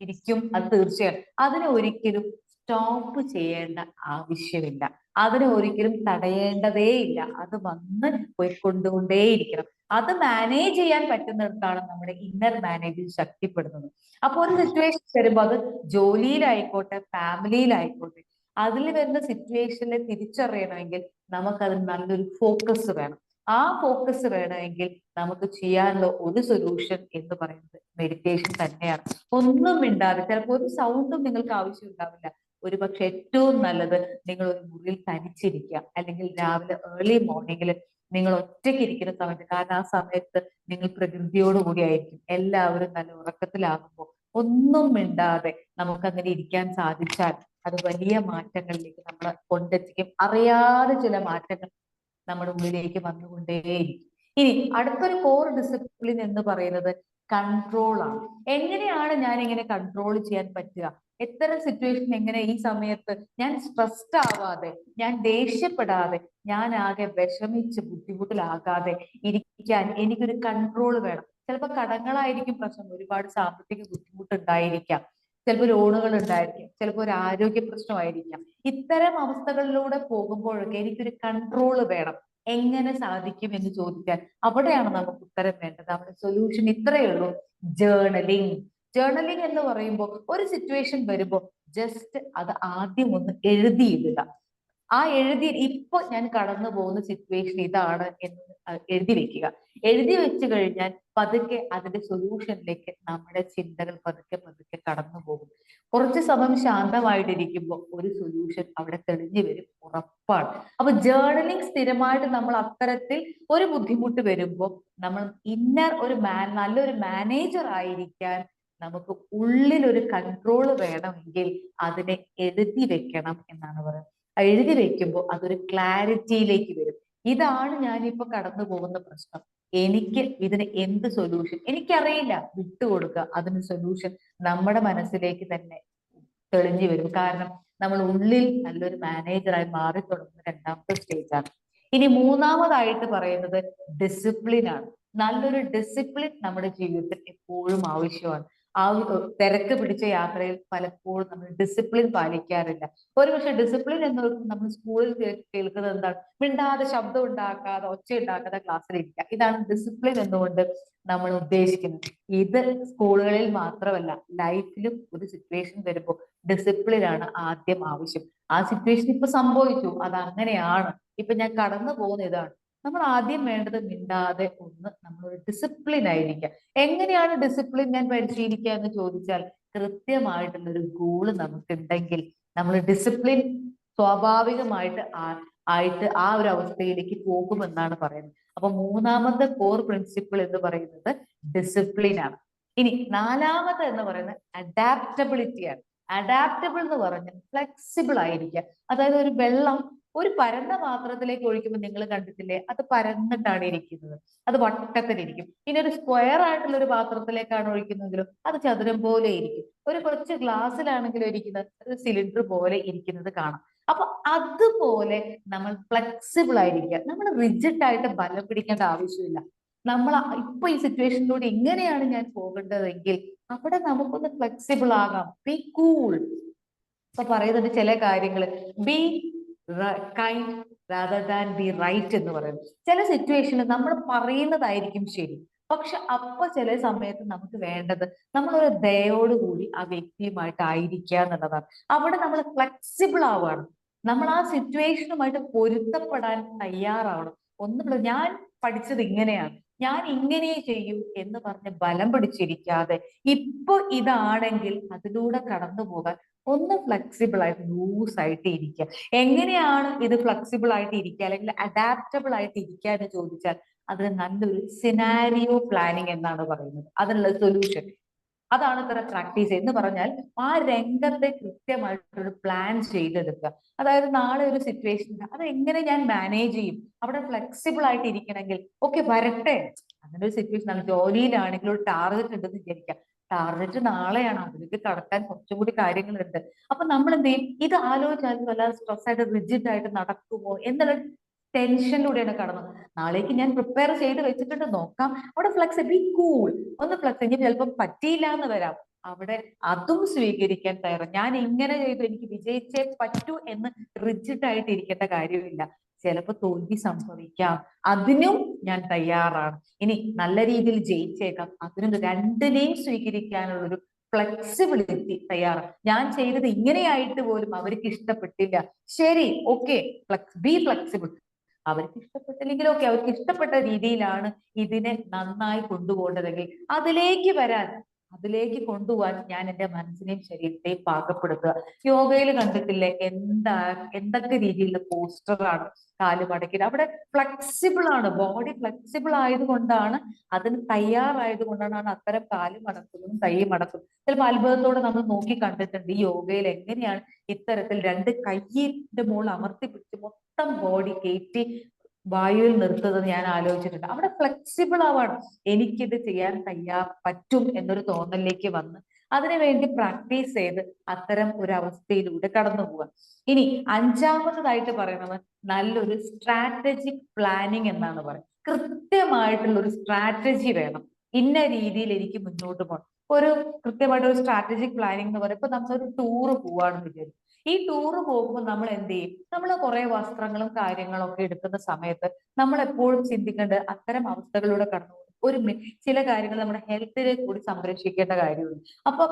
ഇരിക്കും. അത് തീർച്ചയാണ്. അതിനെ ഒരിക്കലും സ്റ്റോപ്പ് ചെയ്യേണ്ട ആവശ്യമില്ല. അതിനെ ഒരിക്കലും തടയേണ്ടതേയില്ല. അത് വന്ന് പോയിക്കൊണ്ടുകൊണ്ടേയിരിക്കണം. അത് മാനേജ് ചെയ്യാൻ പറ്റുന്നിടത്താണ് നമ്മുടെ ഇന്നർ മാനേജിങ് ശക്തിപ്പെടുന്നത്. അപ്പൊ ഒരു സിറ്റുവേഷൻ വരുമ്പോൾ അത് ജോലിയിലായിക്കോട്ടെ, ഫാമിലിയിലായിക്കോട്ടെ, അതിൽ വരുന്ന സിറ്റുവേഷനെ തിരിച്ചറിയണമെങ്കിൽ നമുക്കത് നല്ലൊരു ഫോക്കസ് വേണം. ആ ഫോക്കസ് വേണമെങ്കിൽ നമുക്ക് ചെയ്യാനുള്ള ഒരു സൊല്യൂഷൻ എന്ന് പറയുന്നത് മെഡിറ്റേഷൻ തന്നെയാണ്. ഒന്നും മിണ്ടാതെ, ചിലപ്പോൾ ഒരു സൗണ്ടും നിങ്ങൾക്ക് ആവശ്യം ഉണ്ടാവില്ല. ഒരു പക്ഷെ ഏറ്റവും നല്ലത് നിങ്ങൾ ഒരു മുറിയിൽ തനിച്ചിരിക്കുക, അല്ലെങ്കിൽ രാവിലെ ഏർലി മോർണിംഗിൽ നിങ്ങൾ ഒറ്റയ്ക്ക് ഇരിക്കുന്ന സമയത്ത്. കാരണം ആ സമയത്ത് നിങ്ങൾ പ്രകൃതിയോട് കൂടി ആയിരിക്കും. എല്ലാവരും നല്ല ഉറക്കത്തിലാകുമ്പോൾ ഒന്നും മിണ്ടാതെ നമുക്കങ്ങനെ ഇരിക്കാൻ സാധിച്ചാൽ അത് വലിയ മാറ്റങ്ങളിലേക്ക് നമ്മളെ കൊണ്ടെത്തിക്കും. അറിയാതെ ചില മാറ്റങ്ങൾ നമ്മുടെ ഉള്ളിലേക്ക് വന്നുകൊണ്ടേയിരിക്കും. ഇനി അടുത്തൊരു കോർ ഡിസിപ്ലിൻ എന്ന് പറയുന്നത് കൺട്രോൾ ആണ്. എങ്ങനെയാണ് ഞാൻ ഇങ്ങനെ കൺട്രോൾ ചെയ്യാൻ പറ്റുക? എത്തരം സിറ്റുവേഷൻ എങ്ങനെ ഈ സമയത്ത് ഞാൻ സ്ട്രെസ്ഡ് ആവാതെ, ഞാൻ ദേഷ്യപ്പെടാതെ, ഞാൻ ആകെ വിഷമിച്ച് ബുദ്ധിമുട്ടിലാകാതെ ഇരിക്കാൻ എനിക്കൊരു കൺട്രോൾ വേണം. ചിലപ്പോൾ കടങ്ങളായിരിക്കും പ്രശ്നം, ഒരുപാട് സാമ്പത്തിക ബുദ്ധിമുട്ടുണ്ടായിരിക്കാം, ചിലപ്പോൾ ലോണുകൾ ഉണ്ടായിരിക്കാം, ചിലപ്പോൾ ഒരു ആരോഗ്യ പ്രശ്നമായിരിക്കാം. ഇത്തരം അവസ്ഥകളിലൂടെ പോകുമ്പോഴൊക്കെ എനിക്കൊരു കൺട്രോൾ വേണം. എങ്ങനെ സാധിക്കും എന്ന് ചോദിച്ചാൽ അവിടെയാണ് നമുക്ക് ഉത്തരം വേണ്ടത്. അവിടെ സൊല്യൂഷൻ ഇത്രയേ ഉള്ളൂ: ജേർണലിംഗ്. ജേർണലിംഗ് എന്ന് പറയുമ്പോൾ ഒരു സിറ്റുവേഷൻ വരുമ്പോൾ ജസ്റ്റ് അത് ആദ്യം ഒന്ന് എഴുതിയിടുക. ആ ഇപ്പൊ ഞാൻ കടന്നു പോകുന്ന സിറ്റുവേഷൻ ഇതാണ് എന്ന് എഴുതി വെക്കുക. എഴുതി വെച്ച് കഴിഞ്ഞാൽ പതുക്കെ അതിന്റെ സൊല്യൂഷനിലേക്ക് നമ്മുടെ ചിന്തകൾ പതുക്കെ പതുക്കെ കടന്നു പോകും. കുറച്ച് സമയം ശാന്തമായിട്ടിരിക്കുമ്പോൾ ഒരു സൊല്യൂഷൻ അവിടെ തെളിഞ്ഞു വരും, ഉറപ്പാണ്. അപ്പൊ ജേർണലിംഗ് സ്ഥിരമായിട്ട് നമ്മൾ അത്തരത്തിൽ ഒരു ബുദ്ധിമുട്ട് വരുമ്പോൾ നമ്മൾ നല്ലൊരു മാനേജർ ആയിരിക്കാൻ നമുക്ക് ഉള്ളിൽ ഒരു കൺട്രോൾ വേണമെങ്കിൽ അതിനെ എഴുതി വെക്കണം എന്നാണ് പറയുന്നത്. എഴുതി വെക്കുമ്പോൾ അതൊരു ക്ലാരിറ്റിയിലേക്ക് വരും. ഇതാണ് ഞാനിപ്പോ കടന്നു പോകുന്ന പ്രശ്നം, എനിക്ക് ഇതിന് എന്ത് സൊല്യൂഷൻ, എനിക്കറിയില്ല, വിട്ടുകൊടുക്കുക. അതിന് സൊല്യൂഷൻ നമ്മുടെ മനസ്സിലേക്ക് തന്നെ തെളിഞ്ഞു വരും. കാരണം നമ്മൾ ഉള്ളിൽ നല്ലൊരു മാനേജറായി മാറി തുടങ്ങുന്ന രണ്ടാമത്തെ സ്റ്റേജാണ്. ഇനി മൂന്നാമതായിട്ട് പറയുന്നത് ഡിസിപ്ലിൻ ആണ്. നല്ലൊരു ഡിസിപ്ലിൻ നമ്മുടെ ജീവിതത്തിൽ എപ്പോഴും ആവശ്യമാണ്. തിരക്ക് പിടിച്ച യാത്രയിൽ പലപ്പോഴും നമ്മൾ ഡിസിപ്ലിൻ പാലിക്കാറില്ല. ഒരുപക്ഷെ ഡിസിപ്ലിൻ എന്ന് പറയുമ്പോൾ നമ്മൾ സ്കൂളിൽ കേൾക്കുന്നത് എന്താണ്? മിണ്ടാതെ, ശബ്ദം ഉണ്ടാക്കാതെ, ഒച്ച ഉണ്ടാക്കാതെ ക്ലാസ്സിൽ ഇരിക്കുക. ഇതാണ് ഡിസിപ്ലിൻ എന്നുകൊണ്ട് നമ്മൾ ഉദ്ദേശിക്കുന്നത്. ഇത് സ്കൂളുകളിൽ മാത്രമല്ല, ലൈഫിലും ഒരു സിറ്റുവേഷൻ വരുമ്പോൾ ഡിസിപ്ലിൻ ആണ് ആദ്യം ആവശ്യം. ആ സിറ്റുവേഷൻ ഇപ്പൊ സംഭവിച്ചു, അത് അങ്ങനെയാണ്, ഇപ്പൊ ഞാൻ കടന്നു പോകുന്ന ഇതാണ്. നമ്മൾ ആദ്യം വേണ്ടത് മിണ്ടാതെ ഒന്ന് നമ്മളൊരു ഡിസിപ്ലിൻ ആയിരിക്കുക. എങ്ങനെയാണ് ഡിസിപ്ലിൻ ഞാൻ പരിശീലിക്കുക എന്ന് ചോദിച്ചാൽ കൃത്യമായിട്ടുള്ള ഒരു ഗോള് നമുക്കുണ്ടെങ്കിൽ നമ്മൾ ഡിസിപ്ലിൻ സ്വാഭാവികമായിട്ട് ആ ഒരു അവസ്ഥയിലേക്ക് പോകുമെന്നാണ് പറയുന്നത്. അപ്പൊ മൂന്നാമത്തെ കോർ പ്രിൻസിപ്പിൾ എന്ന് പറയുന്നത് ഡിസിപ്ലിൻ ആണ്. ഇനി നാലാമത് എന്ന് പറയുന്നത് അഡാപ്റ്റബിലിറ്റി ആണ്. അഡാപ്റ്റബിൾ എന്ന് പറഞ്ഞാൽ ഫ്ലെക്സിബിൾ ആയിരിക്കുക. അതായത് ഒരു വെള്ളം ഒരു പരന്ന പാത്രത്തിലേക്ക് ഒഴിക്കുമ്പോൾ നിങ്ങൾ കണ്ടിട്ടില്ലേ, അത് പരന്നിട്ടാണ് ഇരിക്കുന്നത്, അത് വട്ടത്തിലിരിക്കും. ഇനി ഒരു സ്ക്വയർ ആയിട്ടുള്ള ഒരു പാത്രത്തിലേക്കാണ് ഒഴിക്കുന്നതെങ്കിലും അത് ചതുരം പോലെ ഇരിക്കും. ഒരു കൊച്ചു ഗ്ലാസ്സിലാണെങ്കിലും ഇരിക്കുന്നത് ഒരു സിലിണ്ടർ പോലെ ഇരിക്കുന്നത് കാണാം. അപ്പൊ അതുപോലെ നമ്മൾ ഫ്ലെക്സിബിൾ ആയിരിക്കുക. നമ്മൾ റിജിഡ് ആയിട്ട് ബലം പിടിക്കേണ്ട ആവശ്യമില്ല. നമ്മൾ ഇപ്പൊ ഈ സിറ്റുവേഷനിലൂടെ ഇങ്ങനെയാണ് ഞാൻ പോകേണ്ടതെങ്കിൽ അവിടെ നമുക്കൊന്ന് ഫ്ലെക്സിബിൾ ആകാം. Be cool. ഇപ്പൊ പറയുന്നുണ്ട് ചില കാര്യങ്ങൾ, be kind rather than be right എന്ന് പറയുന്നത്. ചില സിറ്റുവേഷനിൽ നമ്മൾ പറയുന്നതായിരിക്കും ശരി, പക്ഷെ അപ്പൊ ചില സമയത്ത് നമുക്ക് വേണ്ടത് നമ്മളൊരു ദയോടുകൂടി ആ വ്യക്തിയുമായിട്ട് ആയിരിക്കുക എന്നുള്ളതാണ്. അവിടെ നമ്മൾ ഫ്ലെക്സിബിൾ ആവുകയാണ്. നമ്മൾ ആ സിറ്റുവേഷനുമായിട്ട് പൊരുത്തപ്പെടാൻ തയ്യാറാവണം. ഒന്നുമില്ല, ഞാൻ പഠിച്ചത് ഇങ്ങനെയാണ്, ഞാൻ ഇങ്ങനെ ചെയ്യൂ എന്ന് പറഞ്ഞ് ബലം പിടിച്ചിരിക്കാതെ ഇപ്പൊ ഇതാണെങ്കിൽ അതിലൂടെ കടന്നു പോകാൻ ഒന്ന് ഫ്ലെക്സിബിൾ ആയിട്ട് ലൂസ് ആയിട്ട് ഇരിക്കുക. എങ്ങനെയാണ് ഇത് ഫ്ലെക്സിബിൾ ആയിട്ട് ഇരിക്കുക അല്ലെങ്കിൽ അഡാപ്റ്റബിൾ ആയിട്ട് ഇരിക്കുക എന്ന് ചോദിച്ചാൽ അതിന് നല്ലൊരു സിനാരിയോ പ്ലാനിങ് എന്നാണ് പറയുന്നത്. അതിനുള്ള സൊല്യൂഷൻ അതാണ് ഇത്ര പ്രാക്ടീസ് എന്ന് പറഞ്ഞാൽ ആ രംഗത്തെ കൃത്യമായിട്ടൊരു പ്ലാൻ ചെയ്തെടുക്കുക. അതായത് നാളെ ഒരു സിറ്റുവേഷൻ അത് എങ്ങനെ ഞാൻ മാനേജ് ചെയ്യും, അവിടെ ഫ്ലെക്സിബിൾ ആയിട്ട് ഇരിക്കണമെങ്കിൽ ഓക്കെ വരട്ടെ. അങ്ങനെ ഒരു സിറ്റുവേഷൻ ആണ്, ജോലിയിലാണെങ്കിൽ ഒരു ടാർഗറ്റ് ഉണ്ടെന്ന് വിചാരിക്കാം, ടാർഗറ്റ് നാളെയാണ്, അതിലേക്ക് കടക്കാൻ കുറച്ചും കൂടി കാര്യങ്ങളുണ്ട്. അപ്പൊ നമ്മൾ എന്ത് ചെയ്യും, ഇത് ആലോചിച്ചാൽ വല്ല സ്ട്രെസ് ആയിട്ട് റിജിഡ് ആയിട്ട് നടക്കുമോ എന്നുള്ള ടെൻഷനിലൂടെയാണ് കടന്നത്. നാളേക്ക് ഞാൻ പ്രിപ്പയർ ചെയ്ത് വെച്ചിട്ടുണ്ട്, നോക്കാം. അവിടെ ഫ്ലെക്സിബിൾ കൂൾ, ഒന്ന് ഫ്ലെക്സ് എനിക്ക് ചിലപ്പോൾ പറ്റിയില്ല എന്ന് വരാം, അവിടെ അതും സ്വീകരിക്കാൻ തയ്യാറാണ്. ഞാൻ ഇങ്ങനെ ചെയ്തു എനിക്ക് വിജയിച്ചേ പറ്റൂ എന്ന് റിജിഡ് ആയിട്ട് ഇരിക്കേണ്ട കാര്യമില്ല. ചിലപ്പോൾ തോൽവി സംഭവിക്കാം, അതിനും ഞാൻ തയ്യാറാണ്. ഇനി നല്ല രീതിയിൽ ജയിച്ചേക്കാം, അതിനും രണ്ടിനെയും സ്വീകരിക്കാനുള്ള ഒരു ഫ്ലെക്സിബിലിറ്റി തയ്യാറാണ്. ഞാൻ ചെയ്തത് ഇങ്ങനെയായിട്ട് പോലും അവർക്ക് ഇഷ്ടപ്പെട്ടില്ല, ശരി ഓക്കെ, ബി ഫ്ലെക്സിബിൾ. അവർക്ക് ഇഷ്ടപ്പെട്ടില്ലെങ്കിൽ ഓക്കെ, അവർക്ക് ഇഷ്ടപ്പെട്ട രീതിയിലാണ് ഇതിനെ നന്നായി കൊണ്ടുപോകേണ്ടതെങ്കിൽ അതിലേക്ക് വരാൻ, അതിലേക്ക് കൊണ്ടുപോകാൻ ഞാൻ എന്റെ മനസ്സിനെയും ശരീരത്തെയും പാകപ്പെടുത്തുക. യോഗയിൽ കണ്ടിട്ടില്ലേ എന്തൊക്കെ രീതിയിലുള്ള പോസ്റ്ററാണ്, കാല് മടക്കി, അവിടെ ഫ്ലെക്സിബിൾ ആണ്, ബോഡി ഫ്ലെക്സിബിൾ ആയതുകൊണ്ടാണ്, അതിന് തയ്യാറായത് കൊണ്ടാണ് അത്തരം കാല് മടക്കുന്നതും കൈ മടക്കുന്നതും. ചിലപ്പോൾ അത്ഭുതത്തോടെ നമ്മൾ നോക്കി കണ്ടിട്ടുണ്ട് ഈ യോഗയിൽ എങ്ങനെയാണ് ഇത്തരത്തിൽ രണ്ട് കൈയിന്റെ മുകളിൽ അമർത്തി പിടിച്ച് മൊത്തം ബോഡി കയറ്റി വായുവിൽ നിർത്തുന്നത് ഞാൻ ആലോചിച്ചിട്ടുണ്ട്. അവിടെ ഫ്ലെക്സിബിൾ ആവാണ്, എനിക്കിത് ചെയ്യാൻ പറ്റും എന്നൊരു തോന്നലിലേക്ക് വന്ന് അതിനുവേണ്ടി പ്രാക്ടീസ് ചെയ്ത് അത്തരം ഒരു അവസ്ഥയിലൂടെ കടന്നു പോവാം. ഇനി അഞ്ചാമതായിട്ട് പറയുന്നത് നല്ലൊരു സ്ട്രാറ്റജിക് പ്ലാനിങ് എന്നാണ് പറയുന്നത്. കൃത്യമായിട്ടുള്ള ഒരു സ്ട്രാറ്റജി വേണം, ഇന്ന രീതിയിൽ എനിക്ക് മുന്നോട്ട് പോകണം. ഒരു കൃത്യമായിട്ട് ഒരു സ്ട്രാറ്റജിക് പ്ലാനിങ് എന്ന് പറയുമ്പോൾ നമ്മളൊരു ടൂറ് പോവാണെന്ന് വിചാരിക്കും. ഈ ടൂറ് പോകുമ്പോൾ നമ്മൾ എന്ത് ചെയ്യും, നമ്മൾ കുറെ വസ്ത്രങ്ങളും കാര്യങ്ങളും ഒക്കെ എടുക്കുന്ന സമയത്ത് നമ്മൾ എപ്പോഴും ചിന്തിക്കേണ്ടത് അത്തരം അവസ്ഥകളിലൂടെ കടന്നു ഒരു ചില കാര്യങ്ങൾ നമ്മുടെ ഹെൽത്തിനെ കൂടി സംരക്ഷിക്കേണ്ട കാര്യമുണ്ട്. അപ്പൊ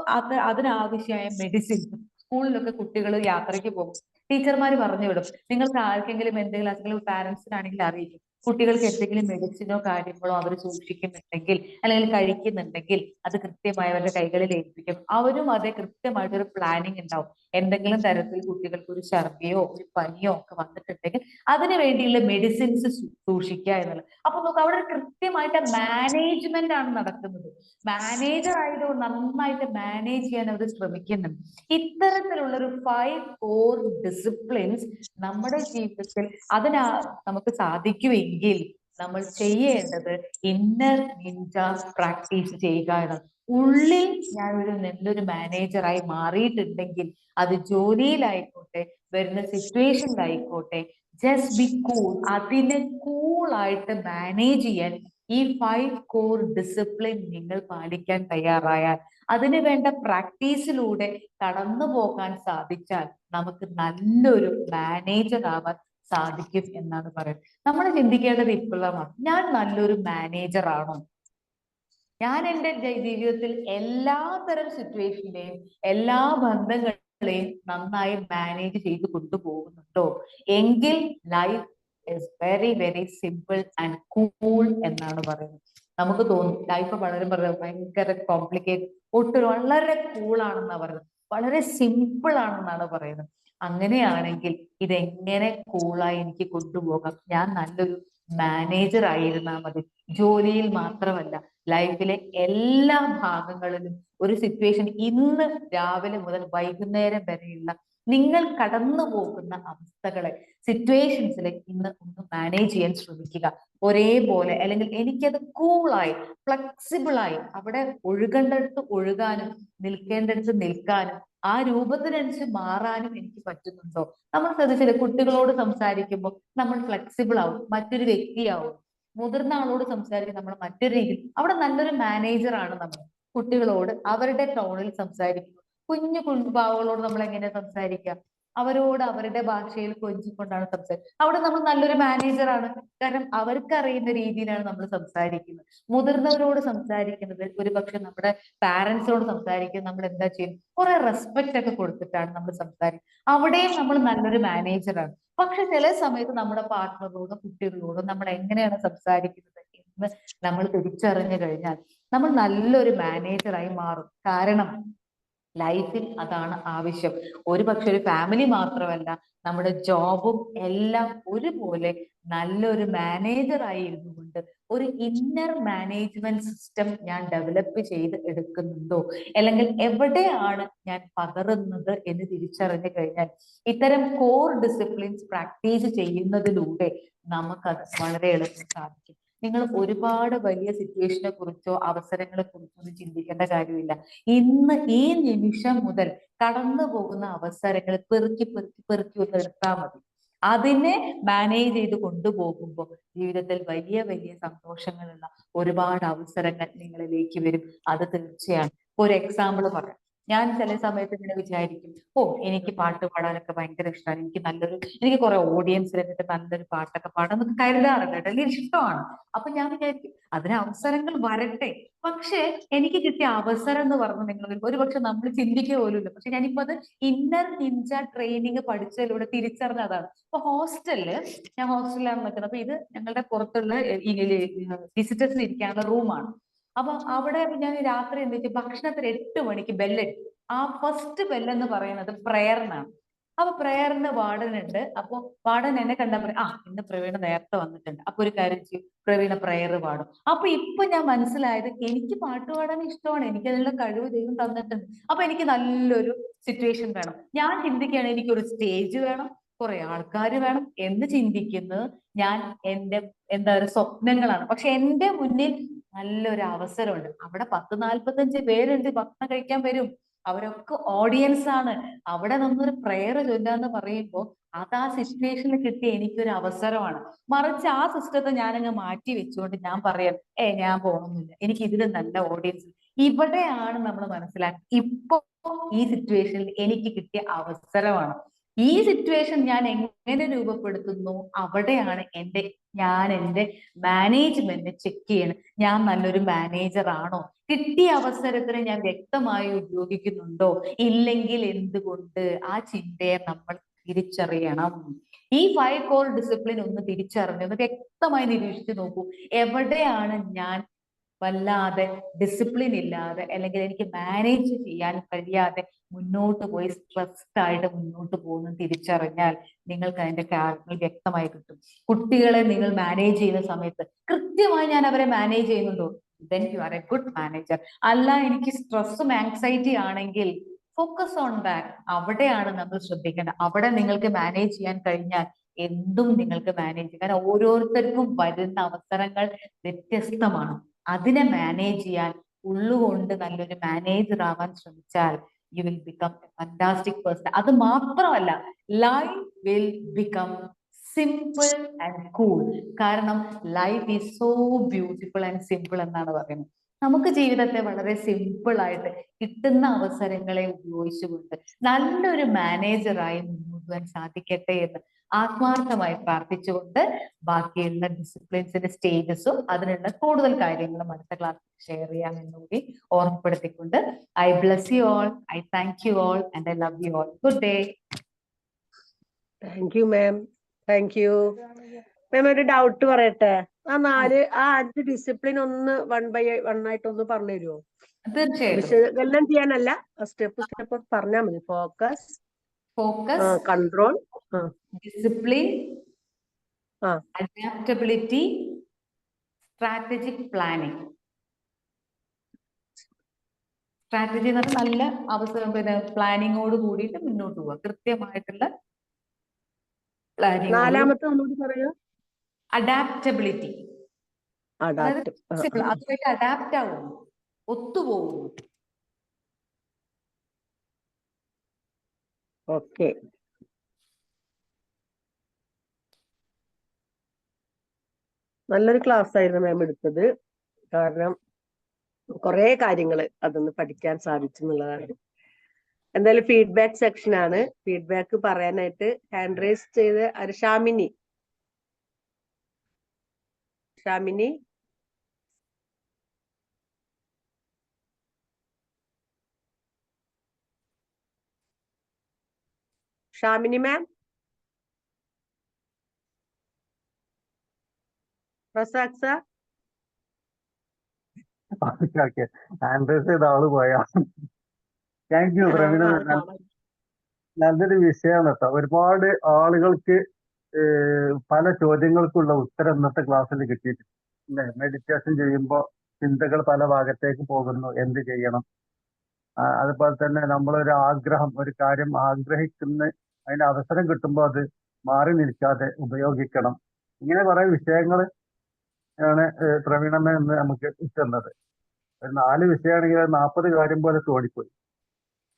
അതിനാവശ്യമായ മെഡിസിൻ, സ്കൂളിലൊക്കെ കുട്ടികൾ യാത്രയ്ക്ക് പോകും, ടീച്ചർമാർ പറഞ്ഞു വിടും, നിങ്ങൾക്ക് ആർക്കെങ്കിലും എന്തെങ്കിലും പാരന്റ്സിനാണെങ്കിൽ അറിയിക്കും, കുട്ടികൾക്ക് എന്തെങ്കിലും മെഡിസിനോ കാര്യങ്ങളോ അവർ സൂക്ഷിക്കുന്നുണ്ടെങ്കിൽ അല്ലെങ്കിൽ കഴിക്കുന്നുണ്ടെങ്കിൽ അത് കൃത്യമായി അവരുടെ കൈകളിൽ ഏൽപ്പിക്കും. അവരും അതേ കൃത്യമായിട്ടൊരു പ്ലാനിങ് ഉണ്ടാവും. എന്തെങ്കിലും തരത്തിൽ കുട്ടികൾക്ക് ഒരു ഛർദിയോ ഒരു പനിയോ ഒക്കെ വന്നിട്ടുണ്ടെങ്കിൽ അതിനു വേണ്ടിയുള്ള മെഡിസിൻസ് സൂക്ഷിക്കുക എന്നുള്ളത്. അപ്പൊ നോക്ക്, അവിടെ ഒരു കൃത്യമായിട്ട് മാനേജ്മെന്റ് ആണ് നടക്കുന്നത്. മാനേജർ ആയതുകൊണ്ട് നന്നായിട്ട് മാനേജ് ചെയ്യാൻ അവർ ശ്രമിക്കുന്നുണ്ട്. ഇത്തരത്തിലുള്ള ഒരു 5 കോർ ഡിസിപ്ലിൻസ് നമ്മുടെ ജീവിതത്തിൽ നമുക്ക് സാധിക്കുമെങ്കിൽ നമ്മൾ ചെയ്യേണ്ടത് ഇന്നർ നിഞ്ച പ്രാക്ടീസ് ചെയ്യുക എന്നാണ്. ഉള്ളിൽ ഞാൻ നല്ലൊരു മാനേജറായി മാറിയിട്ടുണ്ടെങ്കിൽ അത് ജോലിയിലായിക്കോട്ടെ വരുന്ന സിറ്റുവേഷനിലായിക്കോട്ടെ, ജസ്റ്റ് ബി കൂൾ, അതിനെ കൂളായിട്ട് മാനേജ് ചെയ്യാൻ ഈ 5 കോർ ഡിസിപ്ലിൻ നിങ്ങൾ പാലിക്കാൻ തയ്യാറായാൽ, അതിന് വേണ്ട പ്രാക്ടീസിലൂടെ കടന്നു പോകാൻ സാധിച്ചാൽ നമുക്ക് നല്ലൊരു മാനേജർ ആവാൻ സാധിക്കും എന്നാണ് പറയുന്നത്. നമ്മൾ ചിന്തിക്കേണ്ടത് ഇപ്പോഴാണ്, ഞാൻ നല്ലൊരു മാനേജർ ആണോ, ഞാൻ എൻ്റെ ജീവിതത്തിൽ എല്ലാ തരം സിറ്റുവേഷനെയും എല്ലാ ബന്ധങ്ങളെയും നന്നായി മാനേജ് ചെയ്ത് കൊണ്ടുപോകുന്നുണ്ടോ, എങ്കിൽ life is very very simple and cool എന്നാണ് പറയുന്നത്. നമുക്ക് തോന്നും ലൈഫ് വളരെ ഭയങ്കര കോംപ്ലിക്കേറ്റ്, ഒട്ടും വളരെ കൂളാണെന്നാണ് പറയുന്നത്, വളരെ സിമ്പിൾ ആണെന്നാണ് പറയുന്നത്. അങ്ങനെയാണെങ്കിൽ ഇതെങ്ങനെ കൂളായി എനിക്ക് കൊണ്ടുപോകാം, ഞാൻ നല്ലൊരു മാനേജർ ആയിരുന്നാൽ മതി. ജോലിയിൽ മാത്രമല്ല, ലൈഫിലെ എല്ലാ ഭാഗങ്ങളിലും ഒരു സിറ്റുവേഷൻ ഇന്ന് രാവിലെ മുതൽ വൈകുന്നേരം വരെയുള്ള നിങ്ങൾ കടന്നു പോകുന്ന അവസ്ഥകളെ, സിറ്റുവേഷൻസിലെ ഇന്ന് ഒന്ന് മാനേജ് ചെയ്യാൻ ശ്രമിക്കുക. ഒരേപോലെ, അല്ലെങ്കിൽ എനിക്കത് കൂളായി ഫ്ലെക്സിബിളായി അവിടെ ഒഴുകേണ്ടടുത്ത് ഒഴുകാനും നിൽക്കേണ്ടടുത്ത് നിൽക്കാനും ആ രൂപത്തിനനുസരിച്ച് മാറാനും എനിക്ക് പറ്റുന്നുണ്ടോ. നമ്മൾ ശ്രദ്ധിച്ചില്ലേ, കുട്ടികളോട് സംസാരിക്കുമ്പോൾ നമ്മൾ ഫ്ലെക്സിബിൾ ആവും, മറ്റൊരു വ്യക്തിയാവും. മുതിർന്ന ആളോട് സംസാരിക്കും നമ്മൾ മറ്റൊരു രീതിയിൽ. അവിടെ നല്ലൊരു മാനേജറാണ് നമ്മൾ. കുട്ടികളോട് അവരുടെ ടോണിൽ സംസാരിക്കും. കുഞ്ഞു കുഞ്ഞുപാവകളോട് നമ്മൾ എങ്ങനെ സംസാരിക്കുക? അവരോട് അവരുടെ ഭാഷയിൽ കൊഞ്ചിക്കൊണ്ടാണ് സംസാരിക്കുക. അവിടെ നമ്മൾ നല്ലൊരു മാനേജറാണ്. കാരണം അവർക്ക് അറിയുന്ന രീതിയിലാണ് നമ്മൾ സംസാരിക്കുന്നത്. മുതിർന്നവരോട് സംസാരിക്കുന്നത്, ഒരുപക്ഷെ നമ്മുടെ പാരന്റ്സിനോട് സംസാരിക്കുന്നത് നമ്മൾ എന്താ ചെയ്യുന്നത്? കുറെ റെസ്പെക്ട് ഒക്കെ കൊടുത്തിട്ടാണ് നമ്മൾ സംസാരിക്കുന്നത്. അവിടെയും നമ്മൾ നല്ലൊരു മാനേജറാണ്. പക്ഷെ ചില സമയത്ത് നമ്മുടെ പാർട്ട്ണറോടും കുട്ടികളോടും നമ്മൾ എങ്ങനെയാണ് സംസാരിക്കുന്നത് എന്ന് നമ്മൾ തിരിച്ചറിഞ്ഞു കഴിഞ്ഞാൽ നമ്മൾ നല്ലൊരു മാനേജറായി മാറും. കാരണം ലൈഫിൽ അതാണ് ആവശ്യം. ഒരുപക്ഷെ ഒരു ഫാമിലി മാത്രമല്ല, നമ്മുടെ ജോബും എല്ലാം ഒരുപോലെ നല്ലൊരു മാനേജർ ആയി ഇരുന്നു കൊണ്ട് ഒരു ഇന്നർ മാനേജ്മെന്റ് സിസ്റ്റം ഞാൻ ഡെവലപ്പ് ചെയ്ത് എടുക്കുന്നുണ്ടോ, അല്ലെങ്കിൽ എവിടെയാണ് ഞാൻ പകരുന്നത് എന്ന് തിരിച്ചറിഞ്ഞു കഴിഞ്ഞാൽ ഇത്തരം കോർ ഡിസിപ്ലിൻസ് പ്രാക്ടീസ് ചെയ്യുന്നതിലൂടെ നമുക്കത് വളരെ എളുപ്പം സാധിക്കും. നിങ്ങൾ ഒരുപാട് വലിയ സിറ്റുവേഷനെ കുറിച്ചോ അവസരങ്ങളെ കുറിച്ചോ ഒന്നും ചിന്തിക്കേണ്ട കാര്യമില്ല. ഇന്ന് ഈ നിമിഷം മുതൽ കടന്നു പോകുന്ന അവസരങ്ങൾ പെറുക്കി പെറുക്കി പെറുക്കി ഒന്ന് എടുത്താൽ മതി. അതിനെ മാനേജ് ചെയ്ത് കൊണ്ടുപോകുമ്പോൾ ജീവിതത്തിൽ വലിയ വലിയ സന്തോഷങ്ങളുള്ള ഒരുപാട് അവസരങ്ങൾ നിങ്ങളിലേക്ക് വരും. അത് തീർച്ചയാണ്. ഒരു എക്സാമ്പിൾ പറയാം. ഞാൻ ചില സമയത്ത് ഇങ്ങനെ വിചാരിക്കും, ഓ എനിക്ക് പാട്ട് പാടാനൊക്കെ ഭയങ്കര ഇഷ്ടമാണ്, എനിക്ക് കുറെ ഓഡിയൻസിലൊക്കെ നല്ലൊരു പാട്ടൊക്കെ പാടാൻ എന്നൊക്കെ കരുതാറുണ്ട് കേട്ടോ. എനിക്ക് ഇഷ്ടമാണ്. അപ്പൊ ഞാൻ വിചാരിക്കും അതിന് അവസരങ്ങൾ വരട്ടെ. പക്ഷെ എനിക്ക് കിട്ടിയ അവസരം എന്ന് പറഞ്ഞ് നിങ്ങൾ ഒരുപക്ഷെ നമ്മൾ ചിന്തിക്കുക പോലുമില്ല. പക്ഷെ ഞാനിപ്പോ അത് ഇന്നർ നിഞ്ച ട്രെയിനിങ് പഠിച്ചതിലൂടെ തിരിച്ചറിഞ്ഞതാണ്. ഇപ്പൊ ഞാൻ ഹോസ്റ്റലിലാണ് നിൽക്കുന്നത്. അപ്പൊ ഇത് ഞങ്ങളുടെ പുറത്തുള്ള വിസിറ്റേഴ്സിന് ഇരിക്കാനുള്ള റൂമാണ്. അപ്പൊ അവിടെ ഞാൻ രാത്രി എന്നിട്ട് ഭക്ഷണത്തിന് 8 മണിക്ക് ബെല്ലടിക്കും. ആ ഫസ്റ്റ് ബെല്ലെന്ന് പറയുന്നത് പ്രയറിനാണ്. അപ്പൊ പ്രയറിന് വാർഡൻ ഉണ്ട്. അപ്പൊ വാർഡൻ എന്നെ കണ്ടാൽ പറയും, ആ ഇന്ന് പ്രവീണ നേരത്തെ വന്നിട്ടുണ്ട്, അപ്പൊ ഒരു കാര്യം ചെയ്യും, പ്രവീണ പ്രയർ പാടും. അപ്പൊ ഇപ്പൊ ഞാൻ മനസ്സിലായത് എനിക്ക് പാട്ട് പാടാൻ ഇഷ്ടമാണ്, എനിക്ക് അതിനുള്ള കഴിവ് ദൈവം തന്നിട്ടുണ്ട്. അപ്പൊ എനിക്ക് നല്ലൊരു സിറ്റുവേഷൻ വേണം. ഞാൻ ചിന്തിക്കുകയാണ് എനിക്കൊരു സ്റ്റേജ് വേണം, കുറെ ആൾക്കാർ വേണം എന്ന് ചിന്തിക്കുന്നത് ഞാൻ എന്റെ എന്താ പറയുക സ്വപ്നങ്ങളാണ്. പക്ഷെ എന്റെ മുന്നിൽ നല്ലൊരു അവസരമുണ്ട്. അവിടെ 10-45 പേരുണ്ട് ഭക്ഷണം കഴിക്കാൻ വരും. അവരൊക്കെ ഓഡിയൻസ് ആണ്. അവിടെ നിന്നൊരു പ്രയർ ചൊല്ലാന്ന് പറയുമ്പോൾ അത് ആ സിറ്റുവേഷനിൽ കിട്ടിയ എനിക്കൊരു അവസരമാണ്. മറിച്ച് ആ സിസ്റ്റത്തെ ഞാനങ്ങ് മാറ്റി വെച്ചുകൊണ്ട് ഞാൻ പറയാം, ഞാൻ പോകണമെന്നില്ല, എനിക്ക് ഇതിലും നല്ല ഓഡിയൻസ്. ഇവിടെയാണ് നമ്മൾ മനസ്സിലാക്കുക ഇപ്പൊ ഈ സിറ്റുവേഷനിൽ എനിക്ക് കിട്ടിയ അവസരമാണ്. ഈ സിറ്റുവേഷൻ ഞാൻ എങ്ങനെ രൂപപ്പെടുത്തുന്നു, അവിടെയാണ് ഞാൻ എന്റെ മാനേജ്മെന്റ് ചെക്ക് ചെയ്യണം. ഞാൻ നല്ലൊരു മാനേജർ ആണോ, കിട്ടിയ അവസരത്തിന് ഞാൻ വ്യക്തമായി ഉപയോഗിക്കുന്നുണ്ടോ, ഇല്ലെങ്കിൽ എന്തുകൊണ്ട്? ആ ചിന്തയെ നമ്മൾ തിരിച്ചറിയണം. ഈ 5 കോർ ഡിസിപ്ലിൻ ഒന്ന് തിരിച്ചറിഞ്ഞ് ഒന്ന് വ്യക്തമായി നിരീക്ഷിച്ചു നോക്കൂ. എവിടെയാണ് ഞാൻ വല്ലാതെ ഡിസിപ്ലിൻ ഇല്ലാതെ, അല്ലെങ്കിൽ എനിക്ക് മാനേജ് ചെയ്യാൻ കഴിയാതെ മുന്നോട്ട് പോയി സ്ട്രെസ്ഡ് ആയിട്ട് മുന്നോട്ട് പോകുന്നു തിരിച്ചറിഞ്ഞാൽ നിങ്ങൾക്ക് അതിന്റെ കാരണങ്ങൾ വ്യക്തമായി കിട്ടും. കുട്ടികളെ നിങ്ങൾ മാനേജ് ചെയ്യുന്ന സമയത്ത് കൃത്യമായി ഞാൻ അവരെ മാനേജ് ചെയ്യുന്നുണ്ടോ, then you are a good manager. അല്ല എനിക്ക് സ്ട്രെസ്സും ആങ്സൈറ്റി ആണെങ്കിൽ ഫോക്കസ് ഓൺ ദാറ്റ്. അവിടെയാണ് നമ്മൾ ശ്രദ്ധിക്കേണ്ടത്. അവിടെ നിങ്ങൾക്ക് മാനേജ് ചെയ്യാൻ കഴിഞ്ഞാൽ എന്തും നിങ്ങൾക്ക് മാനേജ് ചെയ്യാം. കാരണം ഓരോരുത്തർക്കും വരുന്ന അവസരങ്ങൾ വ്യത്യസ്തമാണ്. അതിനെ മാനേജ് ചെയ്യാൻ ഉള്ളുകൊണ്ട് നല്ലൊരു മാനേജർ ആവാൻ ശ്രമിച്ചാൽ you will become a fantastic person. അത് മാത്രമല്ല, life will become simple and cool. കാരണം life is so beautiful and simple എന്നാണ് പറയുന്നത്. നമുക്ക് ജീവിതത്തെ വളരെ സിമ്പിൾ ആയിട്ട് കിട്ടുന്ന അവസരങ്ങളെ ഉപയോഗിച്ചുകൊണ്ട് നല്ലൊരു മാനേജറായി മുന്നോട്ട് പോകാൻ സാധിക്കട്ടെ എന്ന് ആത്മാർത്ഥമായി പ്രാർത്ഥിച്ചുകൊണ്ട് ബാക്കിയുള്ള ഡിസിപ്ലിൻസിന്റെ സ്റ്റേജസും അതിനുള്ള കൂടുതൽ കാര്യങ്ങളും അടുത്ത ക്ലാസ്സിൽ ഷെയർ ചെയ്യാമെന്നുകൂടി ഓർമ്മപ്പെടുത്തിക്കൊണ്ട് I bless you all, I thank you all and I love you all. Good day. Thank you ma'am, thank you ma'am. ഒരു ഡൗട്ട് പറയട്ടെ, ആ 5 ഡിസിപ്ലിൻ ഒന്ന് 1 by 1 ആയിട്ട് ഒന്ന് പറഞ്ഞു തരുമോ? തീർച്ചയായിട്ടും. വിശകലനം ചെയ്യാനല്ല, സ്റ്റെപ്പ് പറഞ്ഞാൽ മതി. Focus, control, discipline, adaptability, strategic planning. Strategy എന്ന് പറഞ്ഞാൽ നല്ല അവസരം, പിന്നെ പ്ലാനിങ്ങോട് കൂടിയിട്ട് മുന്നോട്ട് പോവുക, കൃത്യമായിട്ടുള്ള പ്ലാനിങ്. 4-മത്തെ ഒന്നുകൂടി പറയൂ. അഡാപ്റ്റബിലിറ്റി, അതായത് അതുമായിട്ട് അഡാപ്റ്റ് ആവുന്നു, ഒത്തുപോകുന്നു. ഓക്കെ. നല്ലൊരു ക്ലാസ് ആയിരുന്നു മാം എടുത്തത്. കാരണം കുറെ കാര്യങ്ങൾ അതൊന്ന് പഠിക്കാൻ സാധിച്ചു എന്നുള്ളതാണ്. എന്തായാലും ഫീഡ്ബാക്ക് സെക്ഷൻ ആണ്. ഫീഡ്ബാക്ക് പറയാനായിട്ട് ഹാൻഡ് റൈസ് ചെയ്ത് ഷാമിനി ഷാമിനി ഷാമിനി മാം, റസാഖ് സാർ. ഓക്കെ ആൻഡ്രസ് ചെയ്ത ആള് പോയാ. Thank you Praveena. നല്ലൊരു വിഷയമാണ് കേട്ടോ. ഒരുപാട് ആളുകൾക്ക് പല ചോദ്യങ്ങൾക്കുള്ള ഉത്തരം ഇന്നത്തെ ക്ലാസ്സിൽ കിട്ടിയിട്ടുണ്ട്. മെഡിറ്റേഷൻ ചെയ്യുമ്പോൾ ചിന്തകൾ പല ഭാഗത്തേക്ക് പോകുന്നു, എന്ത് ചെയ്യണം? അതുപോലെ തന്നെ നമ്മളൊരു ആഗ്രഹം, ഒരു കാര്യം ആഗ്രഹിക്കുന്ന അതിന് അവസരം കിട്ടുമ്പോൾ അത് മാറി നിൽക്കാതെ ഉപയോഗിക്കണം. ഇങ്ങനെ കുറെ വിഷയങ്ങൾ ആണ് പ്രവീണമ്മ എന്ന് നമുക്ക് തന്നത്. ഒരു 4 വിഷയമാണെങ്കിൽ 40 കാര്യം പോലെ തോടിപ്പോയി.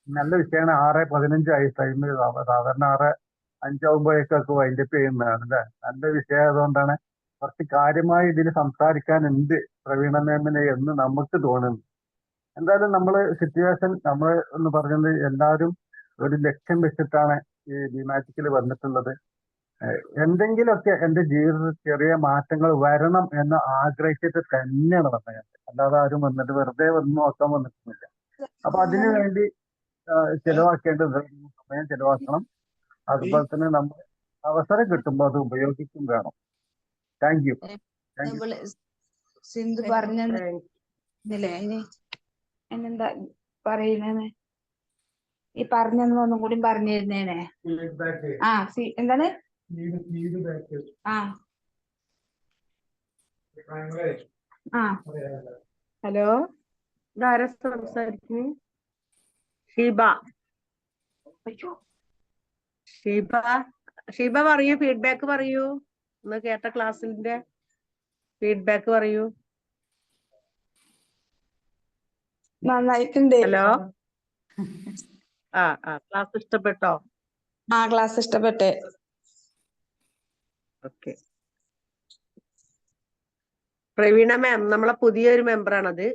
നല്ല വിഷയമാണ്. 6:15 ആയി ടൈം. സാധാരണ 6:05 ആകുമ്പോഴേക്കൊക്കെ വൈൻഡപ്പ് ചെയ്യുന്നതാണ് അല്ലേ? നല്ല വിഷയം ആയതുകൊണ്ടാണ് കുറച്ച് കാര്യമായി ഇതിൽ സംസാരിക്കാനുണ്ട് പ്രവീണ മാമിന് എന്ന് നമുക്ക് തോന്നുന്നു. എന്തായാലും സിറ്റുവേഷൻ നമ്മൾ എന്ന് പറഞ്ഞത് എല്ലാവരും ഒരു ലക്ഷ്യം വെച്ചിട്ടാണ് ഈ ഡിമാറ്റിക്കിൽ വന്നിട്ടുള്ളത്. എന്തെങ്കിലുമൊക്കെ എൻ്റെ ജീവിതത്തിൽ ചെറിയ മാറ്റങ്ങൾ വരണം എന്ന് ആഗ്രഹിച്ചിട്ട് തന്നെയാണ് വന്നത്. അല്ലാതെ ആരും വന്നിട്ട് വെറുതെ വന്ന് നോക്കാൻ വന്നിട്ടില്ല. അപ്പൊ അതിനു വേണ്ടി ചെലവാക്കേണ്ടത് സമയം ചെലവാക്കണം. അതുപോലെ തന്നെ നമ്മൾ അവസരം കിട്ടുമ്പോൾ അത് ഉപയോഗിക്കും വേണം. Thank you. സിന്ധു പറഞ്ഞില്ലേ എന്നെന്താ പറയുന്നേ? ഈ പറഞ്ഞെന്ന് ഒന്നും കൂടി പറഞ്ഞിരുന്നേനെ. എന്താണ്? ഹലോ, ഇതാരാ സംസാരിക്കുന്നു? ഷീബ. ഷീബ ഷീബ പറയൂ, ഫീഡ്ബാക്ക് പറയൂ. ഒന്ന് കേട്ട ക്ലാസ്സിന്റെ ഫീഡ്ബാക്ക് പറയൂ. നന്നായിട്ടുണ്ട്. ഹലോ. ക്ലാസ് ഇഷ്ടപ്പെട്ടോ? ക്ലാസ് ഇഷ്ടപ്പെട്ടെ. ഓക്കെ. പ്രവീണ മാം നമ്മളെ പുതിയൊരു മെമ്പറാണത്.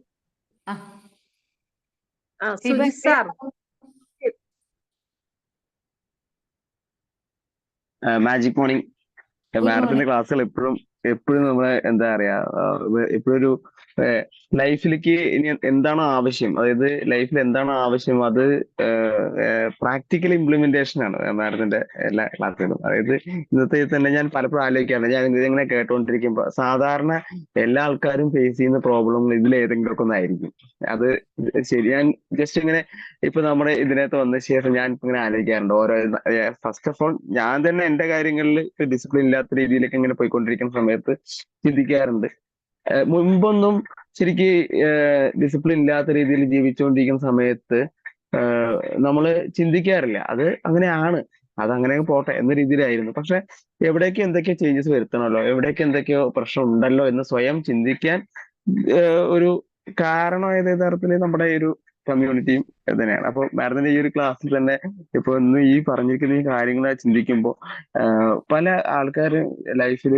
സുജിത് സാർ. Magic morning. മാഡത്തിന്റെ ക്ലാസ്സുകൾ എപ്പോഴും നമ്മളെ എന്താ പറയാ, എപ്പോഴും ഒരു ലൈഫിലേക്ക് ഇനി എന്താണോ ആവശ്യം, അതായത് ലൈഫിൽ എന്താണോ ആവശ്യം അത് പ്രാക്ടിക്കൽ ഇംപ്ലിമെന്റേഷൻ ആണ് മാഡത്തിന്റെ എല്ലാ ക്ലാസ്സുകളും. അതായത് ഇന്നത്തെ തന്നെ ഞാൻ പലപ്പോഴും ആലോചിക്കാറുണ്ട്, ഞാൻ ഇതിങ്ങനെ കേട്ടോണ്ടിരിക്കുമ്പോ സാധാരണ എല്ലാ ആൾക്കാരും ഫേസ് ചെയ്യുന്ന പ്രോബ്ലം ഇതിൽ ഏതെങ്കിലുമൊക്കെ ഒന്നായിരിക്കും. അത് ശരി. ഞാൻ ജസ്റ്റ് ഇങ്ങനെ ഇപ്പൊ നമ്മുടെ ഇതിനകത്ത് വന്ന ശേഷം ഞാൻ ഇങ്ങനെ ആലോചിക്കാറുണ്ട് ഓരോ. ഫസ്റ്റ് ഓഫ് ഓൾ ഞാൻ തന്നെ എന്റെ കാര്യങ്ങളിൽ ഡിസിപ്ലിൻ ഇല്ലാത്ത രീതിയിലേക്ക് ഇങ്ങനെ പോയിക്കൊണ്ടിരിക്കുന്ന സമയത്ത് ചിന്തിക്കാറുണ്ട്. മുൻപൊന്നും ശരിക്ക് ഡിസിപ്ലിൻ ഇല്ലാത്ത രീതിയിൽ ജീവിച്ചുകൊണ്ടിരിക്കുന്ന സമയത്ത് നമ്മള് ചിന്തിക്കാറില്ല, അത് അങ്ങനെയാണ്, അതങ്ങനെ പോട്ടെ എന്ന രീതിയിലായിരുന്നു. പക്ഷെ എവിടേക്ക് എന്തൊക്കെയോ ചേഞ്ചസ് വരുത്തണമല്ലോ, എവിടേക്ക് എന്തൊക്കെയോ പ്രശ്നം ഉണ്ടല്ലോ എന്ന് സ്വയം ചിന്തിക്കാൻ ഒരു കാരണമായത് യഥാർത്ഥത്തിൽ നമ്മുടെ ഈ ഒരു കമ്മ്യൂണിറ്റിയും തന്നെയാണ്. അപ്പൊ മാഡത്തിന്റെ ഈ ഒരു ക്ലാസ്സിൽ തന്നെ ഇപ്പൊ ഇന്ന് ഈ പറഞ്ഞിരിക്കുന്ന ഈ കാര്യങ്ങൾ ചിന്തിക്കുമ്പോൾ പല ആൾക്കാരും ലൈഫിൽ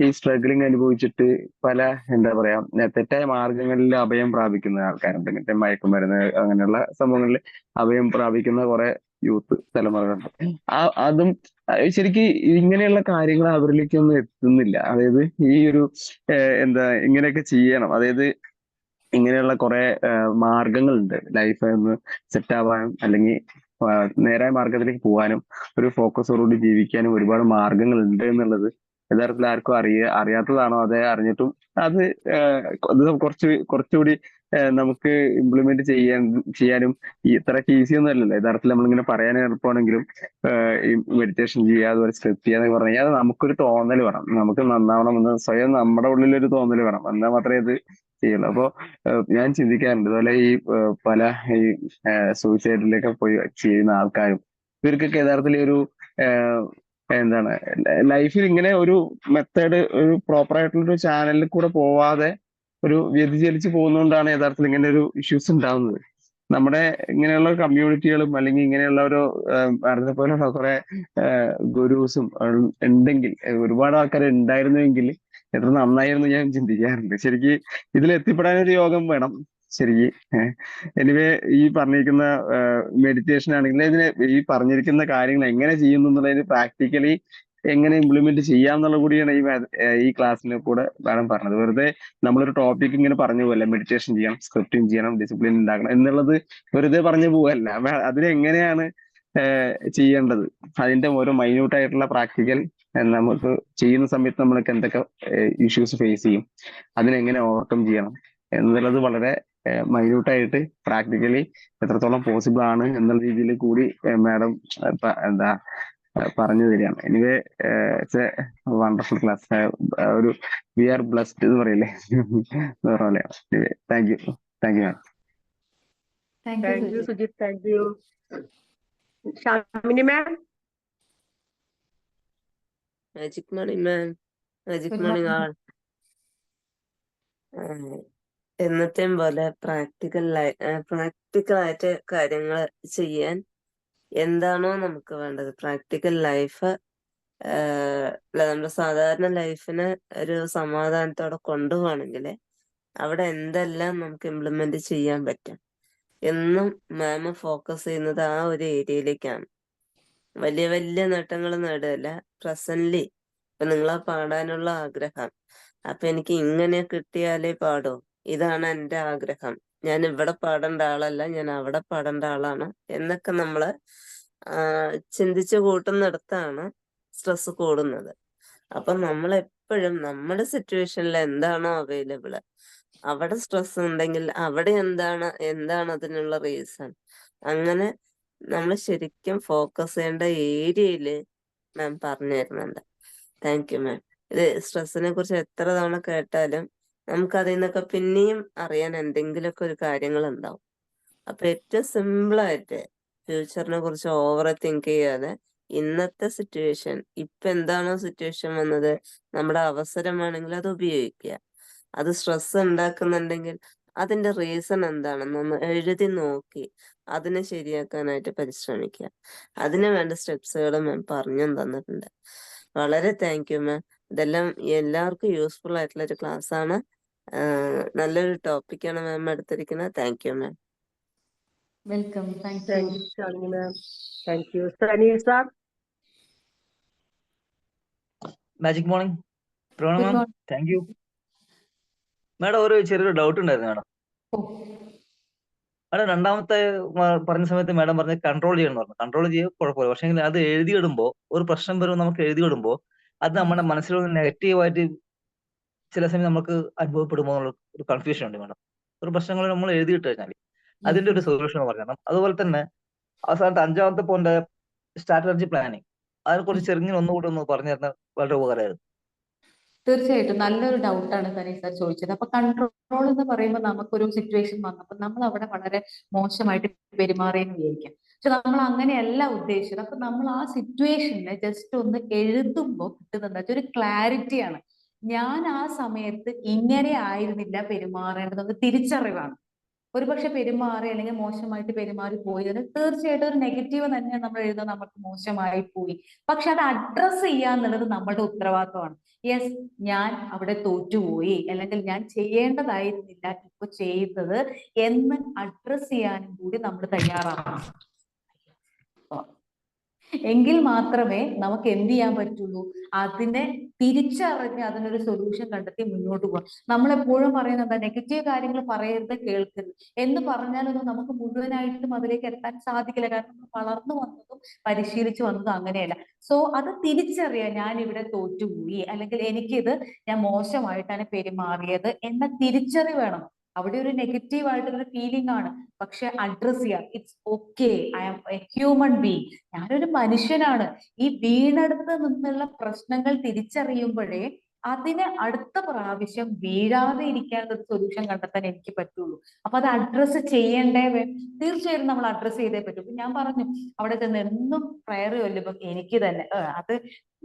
ഈ സ്ട്രഗിളിങ് അനുഭവിച്ചിട്ട് പല എന്താ പറയാ തെറ്റായ മാർഗങ്ങളിൽ അഭയം പ്രാപിക്കുന്ന ആൾക്കാരുണ്ട്. മറ്റേ മയക്കുമരുന്ന് അങ്ങനെയുള്ള സംഭവങ്ങളിൽ അഭയം പ്രാപിക്കുന്ന കുറെ യൂത്ത് തലമുറകളുണ്ട്. അതും ശരിക്കും ഇങ്ങനെയുള്ള കാര്യങ്ങൾ അവരിലേക്കൊന്നും എത്തുന്നില്ല. അതായത് ഈ ഒരു എന്താ ഇങ്ങനെയൊക്കെ ചെയ്യണം, അതായത് ഇങ്ങനെയുള്ള കുറെ മാർഗങ്ങളുണ്ട് ലൈഫ് ഒന്ന് സെറ്റ് ആവാനും അല്ലെങ്കിൽ നേരായ മാർഗത്തിലേക്ക് പോകാനും ഒരു ഫോക്കസോടുകൂടി ജീവിക്കാനും ഒരുപാട് മാർഗങ്ങളുണ്ട് എന്നുള്ളത് യഥാർത്ഥത്തിൽ ആർക്കും അറിയാത്തതാണോ അതെ അറിഞ്ഞിട്ടും അത് കുറച്ചുകൂടി നമുക്ക് ഇംപ്ലിമെന്റ് ചെയ്യാനും ഇത്രയ്ക്ക് ഈസി ഒന്നും അല്ലല്ലോ. യഥാർത്ഥത്തിൽ നമ്മളിങ്ങനെ പറയാൻ എളുപ്പമാണെങ്കിലും ഈ മെഡിറ്റേഷൻ ചെയ്യുക, അതുപോലെ സ്റ്റെപ്പ് ചെയ്യുക എന്നൊക്കെ പറഞ്ഞു കഴിഞ്ഞാൽ നമുക്കൊരു തോന്നൽ വേണം, നമുക്ക് നന്നാവണമെന്ന് സ്വയം നമ്മുടെ ഉള്ളിലൊരു തോന്നൽ വേണം, എന്നാൽ മാത്രമേ ഇത് ചെയ്യുള്ളൂ. അപ്പോ ഞാൻ ചിന്തിക്കാറുണ്ട് അതുപോലെ ഈ പല ഈ സൂയിസൈഡിലേക്ക് പോയി ചെയ്യുന്ന ആൾക്കാരും ഇവർക്കൊക്കെ യഥാർത്ഥത്തിൽ ഒരു എന്താണ് ലൈഫിൽ ഇങ്ങനെ ഒരു മെത്തേഡ്, ഒരു പ്രോപ്പർ ആയിട്ടുള്ള ഒരു ചാനലിൽ കൂടെ പോവാതെ ഒരു വ്യതിചലിച്ച് പോകുന്നതുകൊണ്ടാണ് യഥാർത്ഥത്തിൽ ഇങ്ങനെ ഒരു ഇഷ്യൂസ് ഉണ്ടാവുന്നത്. നമ്മുടെ ഇങ്ങനെയുള്ള കമ്മ്യൂണിറ്റികളും അല്ലെങ്കിൽ ഇങ്ങനെയുള്ള ഒരു പോലെ കുറെ ഗുരുസും ഉണ്ടെങ്കിൽ, ഒരുപാട് ആൾക്കാർ ഉണ്ടായിരുന്നുവെങ്കിൽ എത്ര നന്നായിരുന്നു ഞാൻ ചിന്തിക്കാറുണ്ട്. ശരിക്ക് ഇതിൽ എത്തിപ്പെടാനൊരു യോഗം വേണം ശരിക്ക്. എനിവേ ഈ പറഞ്ഞിരിക്കുന്ന മെഡിറ്റേഷൻ ആണെങ്കിൽ ഇതിന് ഈ പറഞ്ഞിരിക്കുന്ന കാര്യങ്ങൾ എങ്ങനെ ചെയ്യുന്നു എന്നുള്ളതിന് പ്രാക്ടിക്കലി എങ്ങനെ ഇംപ്ലിമെന്റ് ചെയ്യാം എന്നുള്ള കൂടിയാണ് ഈ ക്ലാസ്സിനെ കൂടെ മാഡം പറഞ്ഞത്. വെറുതെ നമ്മളൊരു ടോപ്പിക് ഇങ്ങനെ പറഞ്ഞു പോകല്ല, മെഡിറ്റേഷൻ ചെയ്യണം, സ്ക്രിപ്റ്റിംഗ് ചെയ്യണം, ഡിസിപ്ലിൻ ഉണ്ടാക്കണം എന്നുള്ളത് വെറുതെ പറഞ്ഞു പോകല്ല. അതിനെങ്ങനെയാണ് ചെയ്യേണ്ടത്, അതിന്റെ ഓരോ മൈന്യൂട്ട് ആയിട്ടുള്ള പ്രാക്ടിക്കൽ നമുക്ക് ചെയ്യുന്ന സമയത്ത് നമ്മൾക്ക് എന്തൊക്കെ ഇഷ്യൂസ് ഫേസ് ചെയ്യും, അതിനെങ്ങനെ ഓവർകം ചെയ്യണം എന്നുള്ളത് വളരെ മൈന്യൂട്ടായിട്ട് പ്രാക്ടിക്കലി എത്രത്തോളം പോസിബിൾ ആണ് എന്നുള്ള രീതിയിൽ കൂടി മാഡം എന്താ പറഞ്ഞു തരികയാണ്. Anyway it's a wonderful class. ഒരു വി ആർ ബ്ലസ്ഡ് എന്ന് പറയില്ലേ, വേറെ പോലെയാണ്. Thank you ma'am. Thank thank you you Sujith, thank you. Shamini ma'am. Magic morning ma'am. Magic good morning morning. All. എന്നത്തെയും പോലെ പ്രാക്ടിക്കലായിട്ട് കാര്യങ്ങൾ ചെയ്യാൻ എന്താണോ നമുക്ക് വേണ്ടത്, പ്രാക്ടിക്കൽ ലൈഫ് നമ്മുടെ സാധാരണ ലൈഫിന് ഒരു സമാധാനത്തോടെ കൊണ്ടുപോകണമെങ്കിൽ അവിടെ എന്തെല്ലാം നമുക്ക് ഇംപ്ലിമെന്റ് ചെയ്യാൻ പറ്റും എന്നും മാം ഫോക്കസ് ചെയ്യുന്നത് ആ ഒരു ഏരിയയിലേക്കാണ്. വലിയ വലിയ നേട്ടങ്ങൾ നേടുകയല്ല, പ്രസന്റ്ലി ഇപ്പൊ നിങ്ങളെ പാടാനുള്ള ആഗ്രഹം, അപ്പൊ എനിക്ക് ഇങ്ങനെ കിട്ടിയാലേ പാടൂ, ഇതാണ് എൻ്റെ ആഗ്രഹം, ഞാൻ ഇവിടെ പാടേണ്ട ആളല്ല, ഞാൻ അവിടെ പാടേണ്ട ആളാണ് എന്നൊക്കെ നമ്മള് ചിന്തിച്ചു കൂട്ടുന്നിടത്താണ് സ്ട്രെസ് കൂടുന്നത്. അപ്പൊ നമ്മൾ എപ്പോഴും നമ്മുടെ സിറ്റുവേഷനിൽ എന്താണോ അവൈലബിള്, അവിടെ സ്ട്രെസ് ഉണ്ടെങ്കിൽ അവിടെ എന്താണ് അതിനുള്ള റീസൺ, അങ്ങനെ നമ്മൾ ശരിക്കും ഫോക്കസ് ചെയ്യേണ്ട ഏരിയയില് മാം പറഞ്ഞു തരുന്നുണ്ട്. താങ്ക് യു മാം. ഇത് സ്ട്രെസ്സിനെ കുറിച്ച് എത്ര തവണ കേട്ടാലും നമുക്ക് അതിൽ നിന്നൊക്കെ പിന്നെയും അറിയാൻ എന്തെങ്കിലുമൊക്കെ ഒരു കാര്യങ്ങൾ ഉണ്ടാവും. അപ്പൊ ഏറ്റവും സിമ്പിളായിട്ട് ഫ്യൂച്ചറിനെ കുറിച്ച് ഓവർ തിങ്ക് ചെയ്യാതെ ഇന്നത്തെ സിറ്റുവേഷൻ, ഇപ്പൊ എന്താണോ സിറ്റുവേഷൻ വന്നത്, നമ്മുടെ അവസരമാണെങ്കിൽ അത് ഉപയോഗിക്കുക. അത് സ്ട്രെസ് ഉണ്ടാക്കുന്നുണ്ടെങ്കിൽ അതിന്റെ റീസൺ എന്താണെന്നൊന്ന് എഴുതി നോക്കി അതിനെ ശരിയാക്കാനായിട്ട് പരിശ്രമിക്കുക. അതിന് വേണ്ട സ്റ്റെപ്സുകൾ മാം പറഞ്ഞു തന്നിട്ടുണ്ട്. വളരെ താങ്ക് യു മാം. ഇതെല്ലാം എല്ലാവർക്കും യൂസ്ഫുൾ ആയിട്ടുള്ള ഒരു ക്ലാസ് ആണ്. നല്ലൊരു ടോപ്പിക്കാണ് മാം എടുത്തിരിക്കുന്നത്. Thank you ma'am. Welcome. Thank you. Thank you Shamini ma'am. Thank you Sani sir. Magic morning. Pranav good ma'am, morning. Thank you. Madam ഒരു ചെറിയൊരു ഡൗട്ട് ഉണ്ടായിരുന്നു മാഡം. മാഡം രണ്ടാമത്തെ പറഞ്ഞ സമയത്ത് മാഡം പറഞ്ഞ് കൺട്രോൾ ചെയ്യണം പറഞ്ഞു. കൺട്രോൾ ചെയ്യുക കുഴപ്പമില്ല, പക്ഷേ അത് എഴുതിയിടുമ്പോൾ ഒരു പ്രശ്നം വരും, നമുക്ക് എഴുതിയിടുമ്പോൾ അത് നമ്മുടെ മനസ്സിൽ നെഗറ്റീവായിട്ട് ചില സമയം നമുക്ക് അനുഭവപ്പെടുമോ എന്നുള്ള ഒരു കൺഫ്യൂഷൻ ഉണ്ട് മാഡം. ഒരു പ്രശ്നങ്ങൾ നമ്മൾ എഴുതിയിട്ട് കഴിഞ്ഞാൽ അതിന്റെ ഒരു സൊല്യൂഷൻ പറഞ്ഞു. അതുപോലെ തന്നെ അവസാനത്തെ 5ാമത്തെ പോയിന്റ് സ്ട്രാറ്റജി പ്ലാനിങ്, അതിനെക്കുറിച്ച് ചെറുങ്ങനെ ഒന്നുകൂടി ഒന്ന് പറഞ്ഞു തരുന്നത് വളരെ ഉപകാരമായിരുന്നു. തീർച്ചയായിട്ടും നല്ലൊരു ഡൗട്ടാണ് സനി സാർ ചോദിച്ചത്. അപ്പൊ കൺട്രോൾ എന്ന് പറയുമ്പോൾ നമുക്കൊരു സിറ്റുവേഷൻ വന്നപ്പോൾ നമ്മൾ അവിടെ വളരെ മോശമായിട്ട് പെരുമാറിയെന്ന് വിചാരിക്കാം. പക്ഷെ നമ്മൾ അങ്ങനെയല്ല ഉദ്ദേശിച്ചത്. അപ്പൊ നമ്മൾ ആ സിറ്റുവേഷനെ ജസ്റ്റ് ഒന്ന് എഴുതുമ്പോൾ കിട്ടുന്നത് എന്താ വെച്ചാൽ ഒരു ക്ലാരിറ്റിയാണ്. ഞാൻ ആ സമയത്ത് ഇങ്ങനെ ആയിരുന്നില്ല പെരുമാറേണ്ടത്, തിരിച്ചറിവാണ്. ഒരുപക്ഷെ പെരുമാറി അല്ലെങ്കിൽ മോശമായിട്ട് പെരുമാറി പോയതിന് തീർച്ചയായിട്ടും ഒരു നെഗറ്റീവ് തന്നെ നമ്മൾ എഴുതാൻ, നമുക്ക് മോശമായി പോയി. പക്ഷെ അത് അഡ്രസ് ചെയ്യാന്നുള്ളത് നമ്മളുടെ ഉത്തരവാദിത്വമാണ്. യെസ്, ഞാൻ അവിടെ തോറ്റുപോയി, അല്ലെങ്കിൽ ഞാൻ ചെയ്യേണ്ടതായിരുന്നില്ല ഇപ്പൊ ചെയ്യുന്നത് എന്ന് അഡ്രസ് ചെയ്യാനും കൂടി നമ്മൾ തയ്യാറാണ്. എങ്കിൽ മാത്രമേ നമുക്ക് എന്ത് ചെയ്യാൻ പറ്റുള്ളൂ, അതിനെ തിരിച്ചറിഞ്ഞ് അതിനൊരു സൊല്യൂഷൻ കണ്ടെത്തി മുന്നോട്ട് പോകാം. നമ്മളെപ്പോഴും പറയുന്നത് എന്താ, നെഗറ്റീവ് കാര്യങ്ങൾ പറയരുത്, കേൾക്കരുത് എന്ന് പറഞ്ഞാലൊന്നും നമുക്ക് മുഴുവനായിട്ടും അതിലേക്ക് എത്താൻ സാധിക്കില്ല. കാരണം നമ്മൾ വളർന്നു വന്നതും പരിശീലിച്ചു വന്നതും അങ്ങനെയല്ല. സോ അത് തിരിച്ചറിയാൻ, ഞാൻ ഇവിടെ തോറ്റുപോയി, അല്ലെങ്കിൽ ഞാൻ മോശമായിട്ടാണ് പെരുമാറിയത് എന്ന തിരിച്ചറിവ് വേണം. അവിടെ ഒരു നെഗറ്റീവ് ആയിട്ടുള്ള ഫീലിംഗ് ആണ്. പക്ഷെ അഡ്രസ് ചെയ്യാം. It's okay, I am a human being, ഞാനൊരു മനുഷ്യനാണ്. ഈ വീണടുത്ത് നിന്നുള്ള പ്രശ്നങ്ങൾ തിരിച്ചറിയുമ്പോഴേ അതിന് അടുത്ത പ്രാവശ്യം വീഴാതെ ഇരിക്കാനുള്ള ഒരു സൊല്യൂഷൻ കണ്ടെത്താൻ എനിക്ക് പറ്റുള്ളൂ. അപ്പൊ അത് അഡ്രസ്സ് ചെയ്യേണ്ടേ, തീർച്ചയായിട്ടും നമ്മൾ അഡ്രസ്സ് ചെയ്തേ പറ്റൂ. ഞാൻ പറഞ്ഞു അവിടെ ചെന്ന് എന്നും പ്രയർ ചൊല്ലുമ്പോൾ എനിക്ക് തന്നെ അത്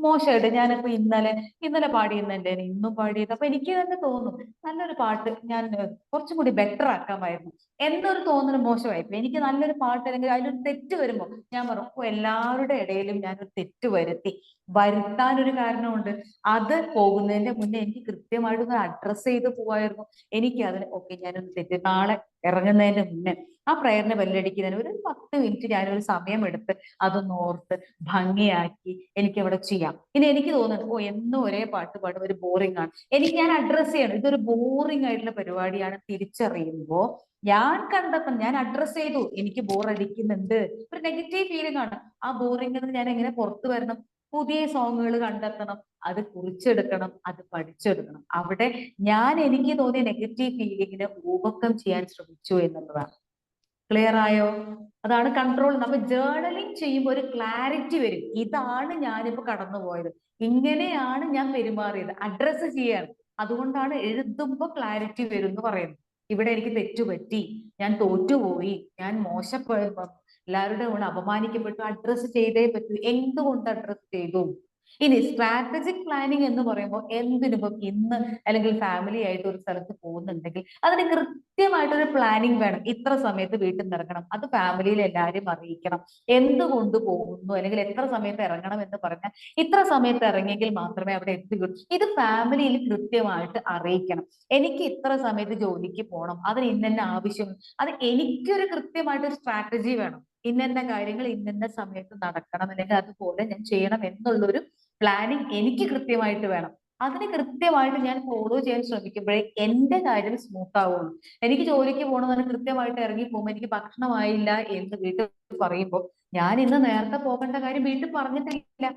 മോശമായിട്ട് ഞാനിപ്പോ ഇന്നലെ പാടിയെന്നെ ഇന്നും പാടിയത്. അപ്പൊ എനിക്ക് തന്നെ തോന്നും നല്ലൊരു പാട്ട് ഞാൻ കുറച്ചും കൂടി ബെറ്റർ ആക്കാമായിരുന്നു എന്നൊരു തോന്നൽ മോശമായിപ്പോ. എനിക്ക് നല്ലൊരു പാട്ട് അല്ലെങ്കിൽ അതിലൊരു തെറ്റ് വരുമ്പോ ഞാൻ പറയും "ഓ, എല്ലാവരുടെ ഇടയിലും ഞാനൊരു തെറ്റ് വരുത്താനൊരു കാരണമുണ്ട്. അത് പോകുന്നതിന്റെ മുന്നേ എനിക്ക് കൃത്യമായിട്ടൊന്ന് അഡ്രസ്സ് ചെയ്ത് പോവായിരുന്നു. എനിക്ക് അതിന് ഓക്കെ ഞാനൊന്ന് തെറ്റ് നാളെ ഇറങ്ങുന്നതിന്റെ മുന്നേ ആ പ്രേയറിനെ ബെല്ലടിക്കുന്നതിന് ഒരു 10 മിനിറ്റ് ഞാനൊരു സമയം എടുത്ത് അതൊന്ന് ഓർത്ത് ഭംഗിയാക്കി എനിക്ക് അവിടെ ചെയ്യാം. ഇനി എനിക്ക് തോന്നുന്നു ഓ എന്നും ഒരേ പാട്ട് പാടും ഒരു ബോറിംഗ് ആണ്, ഞാൻ അഡ്രസ്സ് ചെയ്യണം ഇതൊരു ബോറിംഗ് ആയിട്ടുള്ള പരിപാടിയാണ് തിരിച്ചറിയുമ്പോ ഞാൻ അഡ്രസ്സ് ചെയ്തു എനിക്ക് ബോർ അടിക്കുന്നുണ്ട്, ഒരു നെഗറ്റീവ് ഫീലിംഗ് ആണ്. ആ ബോറിംഗിൽ നിന്ന് ഞാൻ എങ്ങനെ പുറത്തു വരണം? പുതിയ സോങ്ങുകൾ കണ്ടെത്തണം, അത് കുറിച്ചെടുക്കണം, അത് പഠിച്ചെടുക്കണം. അവിടെ എനിക്ക് തോന്നിയ നെഗറ്റീവ് ഫീലിങ്ങിനെ ഓവർകം ചെയ്യാൻ ശ്രമിച്ചു എന്നുള്ളതാണ്. ക്ലിയർ ആയോ? അതാണ് കൺട്രോൾ. നമ്മൾ ജേർണലിംഗ് ചെയ്യുമ്പോൾ ഒരു ക്ലാരിറ്റി വരും. ഇതാണ് ഞാനിപ്പോ കടന്നുപോയത്, ഇങ്ങനെയാണ് ഞാൻ പെരുമാറിയത്, അഡ്രസ്സ് ചെയ്യാണ്. അതുകൊണ്ടാണ് എഴുതുമ്പോ ക്ലാരിറ്റി വരും എന്ന് പറയുന്നത്. ഇവിടെ എനിക്ക് തെറ്റുപറ്റി, ഞാൻ തോറ്റുപോയി, ഞാൻ എല്ലാവരുടെ കൂടെ അപമാനിക്കപ്പെട്ടു, അഡ്രസ്സ് ചെയ്തേ പറ്റൂ. എന്തുകൊണ്ട് അഡ്രസ്സ് ചെയ്തു? ഇനി സ്ട്രാറ്റജിക് പ്ലാനിങ് എന്ന് പറയുമ്പോൾ എന്തിനിപ്പം ഇന്ന് അല്ലെങ്കിൽ ഫാമിലി ആയിട്ട് ഒരു സ്ഥലത്ത് പോകുന്നുണ്ടെങ്കിൽ അതിന് കൃത്യമായിട്ടൊരു പ്ലാനിങ് വേണം. ഇത്ര സമയത്ത് വീട്ടിൽ നിന്ന് ഇറങ്ങണം, അത് ഫാമിലിയിൽ എല്ലാവരും അറിയിക്കണം. എന്തുകൊണ്ട് പോകുന്നു അല്ലെങ്കിൽ എത്ര സമയത്ത് ഇറങ്ങണം എന്ന് പറഞ്ഞാൽ ഇത്ര സമയത്ത് ഇറങ്ങിയെങ്കിൽ മാത്രമേ അവിടെ എത്തുകയുള്ളൂ. ഇത് ഫാമിലിയിൽ കൃത്യമായിട്ട് അറിയിക്കണം. എനിക്ക് ഇത്ര സമയത്ത് ജോലിക്ക് പോകണം, അതിന് ഇന്ന ആവശ്യം, അത് എനിക്കൊരു കൃത്യമായിട്ടൊരു സ്ട്രാറ്റജി വേണം. ഇന്ന കാര്യങ്ങൾ ഇന്ന സമയത്ത് നടക്കണം അല്ലെങ്കിൽ അതുപോലെ ഞാൻ ചെയ്യണം എന്നുള്ളൊരു പ്ലാനിങ് എനിക്ക് കൃത്യമായിട്ട് വേണം. അതിന് കൃത്യമായിട്ട് ഞാൻ ഫോളോ ചെയ്യാൻ ശ്രമിക്കുമ്പോഴേ എന്റെ കാര്യം സ്മൂത്ത് ആവുള്ളൂ. എനിക്ക് ജോലിക്ക് പോകണമെന്ന് കൃത്യമായിട്ട് ഇറങ്ങി പോകുമ്പോൾ എനിക്ക് ഭക്ഷണമായില്ല എന്ന് വീട്ടിൽ പറയുമ്പോൾ ഞാൻ ഇന്ന് നേരത്തെ പോകേണ്ട കാര്യം വീട്ടിൽ പറഞ്ഞിട്ടില്ല.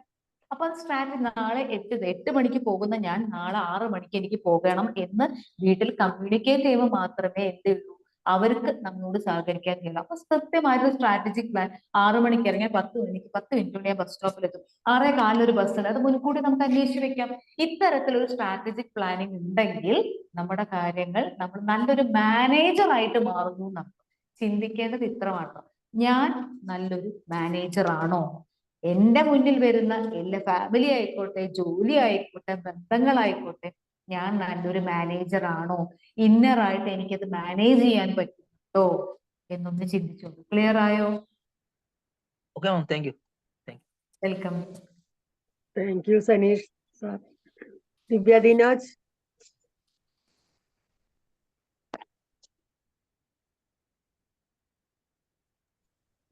അപ്പൊ അത് സ്ട്രാറ്റജി. നാളെ 8 മണിക്ക് പോകുന്ന ഞാൻ നാളെ 6 മണിക്ക് എനിക്ക് പോകണം എന്ന് വീട്ടിൽ കമ്മ്യൂണിക്കേറ്റ് ചെയ്യുമ്പോൾ മാത്രമേ എന്തുള്ളൂ അവർക്ക് നമ്മളോട് സഹകരിക്കാൻ കഴിയുള്ളൂ. അപ്പൊ കൃത്യമായൊരു സ്ട്രാറ്റജിക് പ്ലാൻ. 6 മണിക്ക് ഇറങ്ങിയാൽ 10 മിനിറ്റ് ഞാൻ ബസ് സ്റ്റോപ്പിലെത്തും. 6:15 ഒരു ബസ് ഉണ്ട്, അത് മുൻകൂട്ടി നമുക്ക് അന്വേഷിച്ച് വെക്കാം. ഇത്തരത്തിലൊരു സ്ട്രാറ്റജിക് പ്ലാനിങ് ഉണ്ടെങ്കിൽ നമ്മുടെ കാര്യങ്ങൾ നമ്മൾ നല്ലൊരു മാനേജർ ആയിട്ട് മാറുന്നു എന്നാണ്. ചിന്തിക്കേണ്ടത് ഇത്ര മാത്രം. ഞാൻ നല്ലൊരു മാനേജർ ആണോ? എന്റെ മുന്നിൽ വരുന്ന എല്ലാ ഫാമിലി ആയിക്കോട്ടെ, ജോലി ആയിക്കോട്ടെ, ബന്ധങ്ങളായിക്കോട്ടെ, ഞാൻ നല്ലൊരു മാനേജർ ആണോ? ഇന്നറായിട്ട് എനിക്കത് മാനേജ് ചെയ്യാൻ പറ്റുന്നുണ്ടോ എന്നൊന്ന് ചിന്തിച്ചോളൂ. ക്ലിയർ ആയോ? Okay ma'am, thank you. Welcome. Thank you Saneesh sir. Divya Dinaj.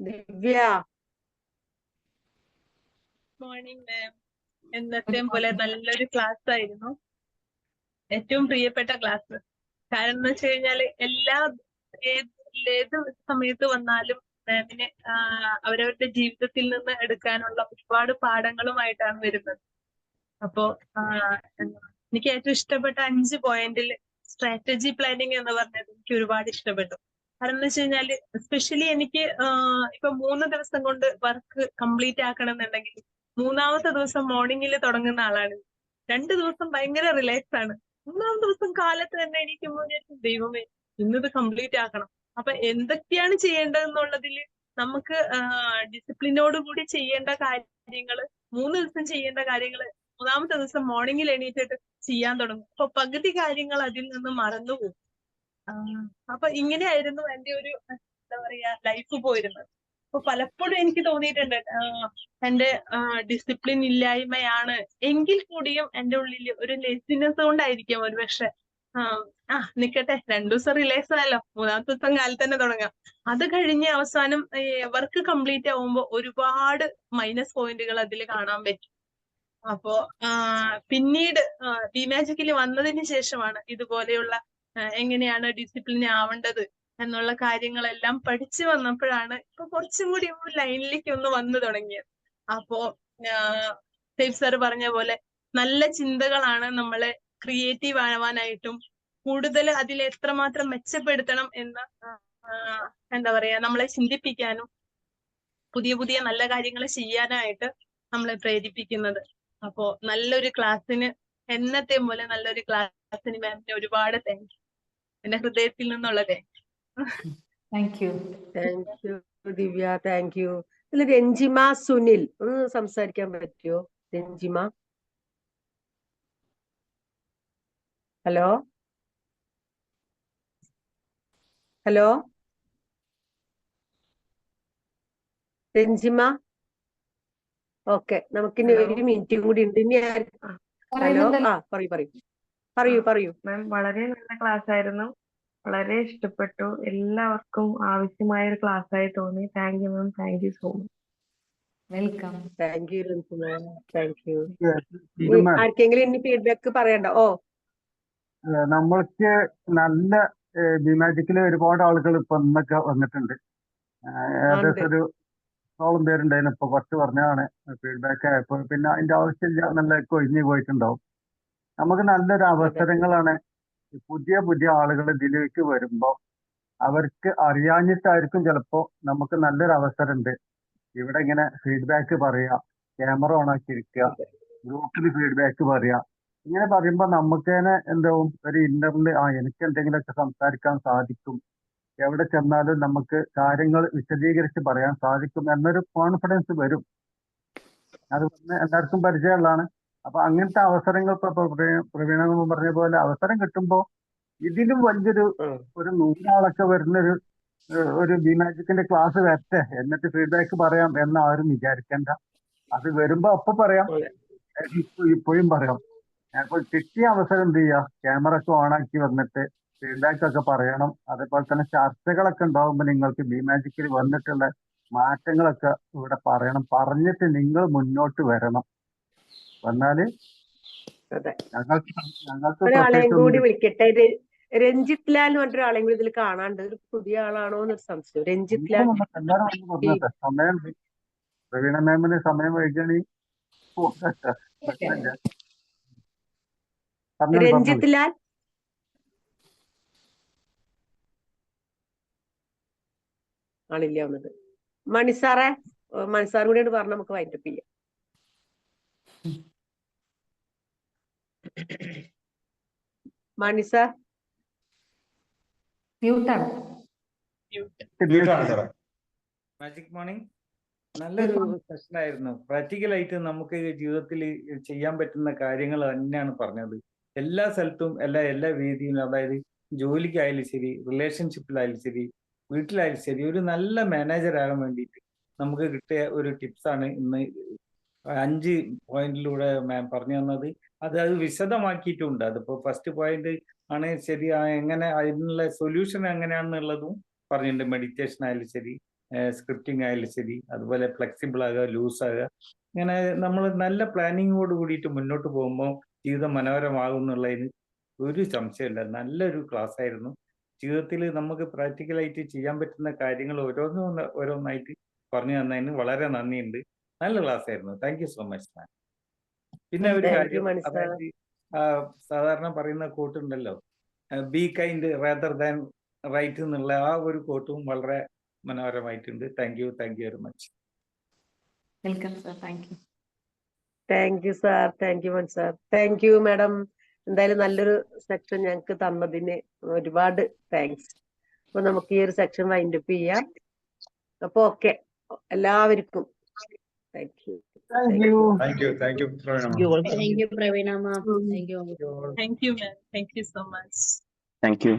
Divya. Morning ma'am. എന്നത്തെയും പോലെ നല്ലൊരു ക്ലാസ് ആയിരുന്നു, ഏറ്റവും പ്രിയപ്പെട്ട ക്ലാസ്. കാരണം എന്ന് വെച്ച് കഴിഞ്ഞാല് ഏത് സമയത്ത് വന്നാലും മാമിന് അവരവരുടെ ജീവിതത്തിൽ നിന്ന് എടുക്കാനുള്ള ഒരുപാട് പാഠങ്ങളുമായിട്ടാണ് വരുന്നത്. അപ്പോ എനിക്ക് ഏറ്റവും ഇഷ്ടപ്പെട്ട 5 പോയിന്റിൽ സ്ട്രാറ്റജി പ്ലാനിങ് എന്ന് പറഞ്ഞത് എനിക്ക് ഒരുപാട് ഇഷ്ടപ്പെട്ടു. കാരണം എന്ന് വെച്ച് കഴിഞ്ഞാല് എസ്പെഷ്യലി എനിക്ക് ഇപ്പൊ 3 ദിവസം കൊണ്ട് വർക്ക് കംപ്ലീറ്റ് ആക്കണം എന്നുണ്ടെങ്കിൽ 3-ാമത്തെ ദിവസം മോർണിംഗിൽ തുടങ്ങുന്ന ആളാണ്. 2 ദിവസം ഭയങ്കര റിലാക്സ് ആണ്. 3-ാം ദിവസം കാലത്ത് തന്നെ എണീക്കുമ്പോൾ ദൈവമേ ഇന്നത് കംപ്ലീറ്റ് ആക്കണം. അപ്പൊ എന്തൊക്കെയാണ് ചെയ്യേണ്ടതെന്നുള്ളതിൽ നമുക്ക് ഡിസിപ്ലിനോട് കൂടി ചെയ്യേണ്ട കാര്യങ്ങള് 3 ദിവസം ചെയ്യേണ്ട കാര്യങ്ങള് 3-ാമത്തെ ദിവസം മോർണിംഗിൽ എണീറ്റിട്ട് ചെയ്യാൻ തുടങ്ങും. അപ്പൊ പകുതി കാര്യങ്ങൾ അതിൽ നിന്ന് മറന്നുപോകും. അപ്പൊ ഇങ്ങനെയായിരുന്നു എന്റെ ഒരു എന്താ പറയാ ലൈഫ് പോയിരുന്നത്. അപ്പൊ പലപ്പോഴും എനിക്ക് തോന്നിയിട്ടുണ്ട് എന്റെ ഡിസിപ്ലിൻ ഇല്ലായ്മയാണ് എങ്കിൽ കൂടിയും എന്റെ ഉള്ളിൽ ഒരു ലേസിനെസ് കൊണ്ടായിരിക്കും ഒരു പക്ഷെ നിക്കട്ടെ 2 ദിവസം റിലാക്സ് ആയല്ലോ, 3-ാമത്തെ ദിവസം കാലത്ത് തന്നെ തുടങ്ങാം. അത് കഴിഞ്ഞ് അവസാനം വർക്ക് കംപ്ലീറ്റ് ആവുമ്പോൾ ഒരുപാട് മൈനസ് പോയിന്റുകൾ അതിൽ കാണാൻ പറ്റും. അപ്പോ പിന്നീട് ബിമാജിക്കിൽ വന്നതിന് ശേഷമാണ് ഇതുപോലെയുള്ള എങ്ങനെയാണ് ഡിസിപ്ലിൻ ആവേണ്ടത് എന്നുള്ള കാര്യങ്ങളെല്ലാം പഠിച്ചു വന്നപ്പോഴാണ് ഇപ്പൊ കുറച്ചും കൂടി ലൈനിലേക്ക് ഒന്ന് വന്നു തുടങ്ങിയത്. അപ്പോ സേഫ് സാർ പറഞ്ഞ പോലെ നല്ല ചിന്തകളാണ് നമ്മളെ ക്രിയേറ്റീവ് ആവാനായിട്ടും കൂടുതൽ അതിൽ എത്രമാത്രം മെച്ചപ്പെടുത്തണം എന്ന് എന്താ പറയാ നമ്മളെ ചിന്തിപ്പിക്കാനും പുതിയ പുതിയ നല്ല കാര്യങ്ങൾ ചെയ്യാനായിട്ട് നമ്മളെ പ്രേരിപ്പിക്കുന്നത്. അപ്പോ നല്ലൊരു ക്ലാസ്സിന് എന്നത്തെയും പോലെ നല്ലൊരു ക്ലാസ്സിന് മാമിന് ഒരുപാട് താങ്ക് യു, എന്റെ ഹൃദയത്തിൽ നിന്നുള്ള thank you. Thank U Divya. Thank you. Ranjima Sunil ഒന്ന് സംസാരിക്കാൻ പറ്റുമോ? Ranjima. Hello hello Ranjima. Okay, നമുക്കിനി ഹലോ. 1 മിനിറ്റും കൂടി ഉണ്ട്. ഇനി ഹലോ, പറയുന്നുണ്ടല്ലോ. പറയൂ. മാം, വളരെ നല്ല ക്ലാസ് ആയിരുന്നു. വളരെ ഇഷ്ടപ്പെട്ടു. എല്ലാവർക്കും ആവശ്യമായ ഒരു ക്ലാസ് ആയി തോന്നി. Thank you ma'am, thank you so much. Welcome. Thank you Ranjima, thank you. ഇതുമേ ആർക്കെങ്കിലും ഇനി ഫീഡ്ബാക്ക് പറയണ്ട? നമ്മൾക്ക് നല്ല ബിമാജിക്കില് ഒരുപാട് ആളുകൾ ഇപ്പൊ ഇന്നൊക്കെ വന്നിട്ടുണ്ട്. ഏകദേശം ഒരു 100 പേരുണ്ടായിരുന്നു. ഇപ്പൊ കുറച്ച് പറഞ്ഞതാണ് ഫീഡ്ബാക്ക് ആയപ്പോൾ. പിന്നെ അതിന്റെ ആവശ്യമില്ല എന്നുള്ളതൊക്കെ ഒഴിഞ്ഞു പോയിട്ടുണ്ടാവും. നമുക്ക് നല്ലൊരു അവസരങ്ങളാണ്. പുതിയ പുതിയ ആളുകൾ ഇതിലേക്ക് വരുമ്പോൾ അവർക്ക് അറിയാഞ്ഞിട്ടായിരിക്കും ചിലപ്പോ നമുക്ക് നല്ലൊരു അവസരമുണ്ട്. ഇവിടെ ഇങ്ങനെ ഫീഡ്ബാക്ക് പറയാ, ക്യാമറ ഓൺ ആക്കി ഇരിക്കുക, ഗ്രൂപ്പിൽ ഫീഡ്ബാക്ക് പറയാ. ഇങ്ങനെ പറയുമ്പോൾ നമുക്ക് തന്നെ എന്താവും ഒരു ഇന്റർവ്യൂ, എനിക്ക് എന്തെങ്കിലുമൊക്കെ സംസാരിക്കാൻ സാധിക്കും, എവിടെ ചെന്നാലും നമുക്ക് കാര്യങ്ങൾ വിശദീകരിച്ച് പറയാൻ സാധിക്കും എന്നൊരു കോൺഫിഡൻസ് വരും. അത് എല്ലാവർക്കും പരിചയമുള്ളതാണ്. അപ്പൊ അങ്ങനത്തെ അവസരങ്ങൾ ഇപ്പൊ പ്രവീണ പറഞ്ഞ പോലെ അവസരം കിട്ടുമ്പോൾ ഇതിലും വലിയൊരു 100 ആളൊക്കെ വരുന്നൊരു ഒരു ബിമാജിക്കിന്റെ ക്ലാസ് വരട്ടെ, എന്നിട്ട് ഫീഡ്ബാക്ക് പറയാം എന്ന് ആരും വിചാരിക്കേണ്ട. അത് വരുമ്പോ അപ്പൊ പറയാം, ഇപ്പോഴും പറയാം. അപ്പൊ കിട്ടിയ അവസരം എന്ത് ചെയ്യുക, ക്യാമറ ഒക്കെ ഓണാക്കി വന്നിട്ട് ഫീഡ്ബാക്ക് ഒക്കെ പറയണം. അതേപോലെ തന്നെ ചർച്ചകളൊക്കെ ഉണ്ടാകുമ്പോൾ നിങ്ങൾക്ക് ബിമാജിക്കിൽ വന്നിട്ടുള്ള മാറ്റങ്ങളൊക്കെ ഇവിടെ പറയണം. പറഞ്ഞിട്ട് നിങ്ങൾ മുന്നോട്ട് വരണം. വന്നാല് ഞങ്ങൾക്ക് ഒരാളെയും കൂടി പ്രത്യേകിച്ച് വിളിക്കട്ടെ. രഞ്ജിത് ലാൽ എന്ന് പറഞ്ഞൊരാളെയും കൂടി ഇതിൽ കാണാണ്ട്. ഒരു പുതിയ ആളാണോ എന്നൊരു സംശയം. രഞ്ജിത് ലാൽ. എല്ലാവരും വന്ന് പറഞ്ഞോട്ടെ. സമയം പ്രവീണ മാമിന് സമയം വൈകണി രഞ്ജിത് ലാൽ. ആളില്ല വന്നത്. മണിസാറെ, മണിസാറും കൂടി പറഞ്ഞ് നമുക്ക് വൈൻഡപ്പ് ചെയ്യാം. മണിസാർ മ്യൂട്ടാണ്. മാജിക് മോർണിംഗ് നല്ലൊരു സെഷൻ ആയിരുന്നു. പ്രാക്ടിക്കലായിട്ട് നമുക്ക് ജീവിതത്തിൽ ചെയ്യാൻ പറ്റുന്ന കാര്യങ്ങൾ തന്നെയാണ് പറഞ്ഞത്. എല്ലാ സ്ഥലത്തും എല്ലാ വേദിയിലും, അതായത് ജോലിക്കായാലും ശരി, റിലേഷൻഷിപ്പിലായാലും ശരി, വീട്ടിലായാലും ശരി, ഒരു നല്ല മാനേജർ ആകാൻ വേണ്ടിയിട്ട് നമുക്ക് കിട്ടിയ ഒരു ടിപ്സാണ് ഇന്ന് 5 പോയിന്റിലൂടെ മാം പറഞ്ഞു തന്നത്. അത് വിശദമാക്കിയിട്ടുണ്ട്. അതിപ്പോ ഫസ്റ്റ് പോയിന്റ് ആണ് ശരി, എങ്ങനെ അതിനുള്ള സൊല്യൂഷൻ എങ്ങനെയാണെന്നുള്ളതും പറഞ്ഞിട്ടുണ്ട്. മെഡിറ്റേഷൻ ആയാലും ശരി, സ്ക്രിപ്റ്റിംഗ് ആയാലും ശരി, അതുപോലെ ഫ്ലെക്സിബിൾ ആകുക, ലൂസ് ആകുക. ഇങ്ങനെ നമ്മൾ നല്ല പ്ലാനിങ്ങോട് കൂടിയിട്ട് മുന്നോട്ട് പോകുമ്പോൾ ജീവിതം മനോഹരമാകും എന്നുള്ളതിന് ഒരു സംശയമില്ല. നല്ലൊരു ക്ലാസ് ആയിരുന്നു. ജീവിതത്തിൽ നമുക്ക് പ്രാക്ടിക്കലായിട്ട് ചെയ്യാൻ പറ്റുന്ന കാര്യങ്ങൾ ഓരോന്നായിട്ട് പറഞ്ഞു തന്നതിന് വളരെ നന്ദിയുണ്ട്. നല്ല ക്ലാസ് ആയിരുന്നു. Thank you so much ma'am. പിന്നെ ഒരു കാര്യം, അതായത് സാധാരണ പറയുന്ന കോട്ടുണ്ടല്ലോ, be kind rather than right എന്നുള്ള ആ ഒരു കോട്ടും വളരെ മനോഹരമായിട്ടുണ്ട്. Thank you very much. Welcome sir. Thank you. Thank you sir. Thank you sir. Thank you madam. എന്തായാലും നല്ലൊരു സെക്ഷൻ ഞങ്ങൾക്ക് തന്നതിന് ഒരുപാട് താങ്ക്സ്. അപ്പൊ നമുക്ക് ഈ ഒരു സെക്ഷൻ വൈൻഡപ്പ് ചെയ്യാം. അപ്പൊ ഓക്കെ, എല്ലാവർക്കും thank you. Thank you. Thank you, Pravina ma'am. Thank you. Thank you, ma'am. Thank you so much. Thank you.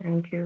Thank you.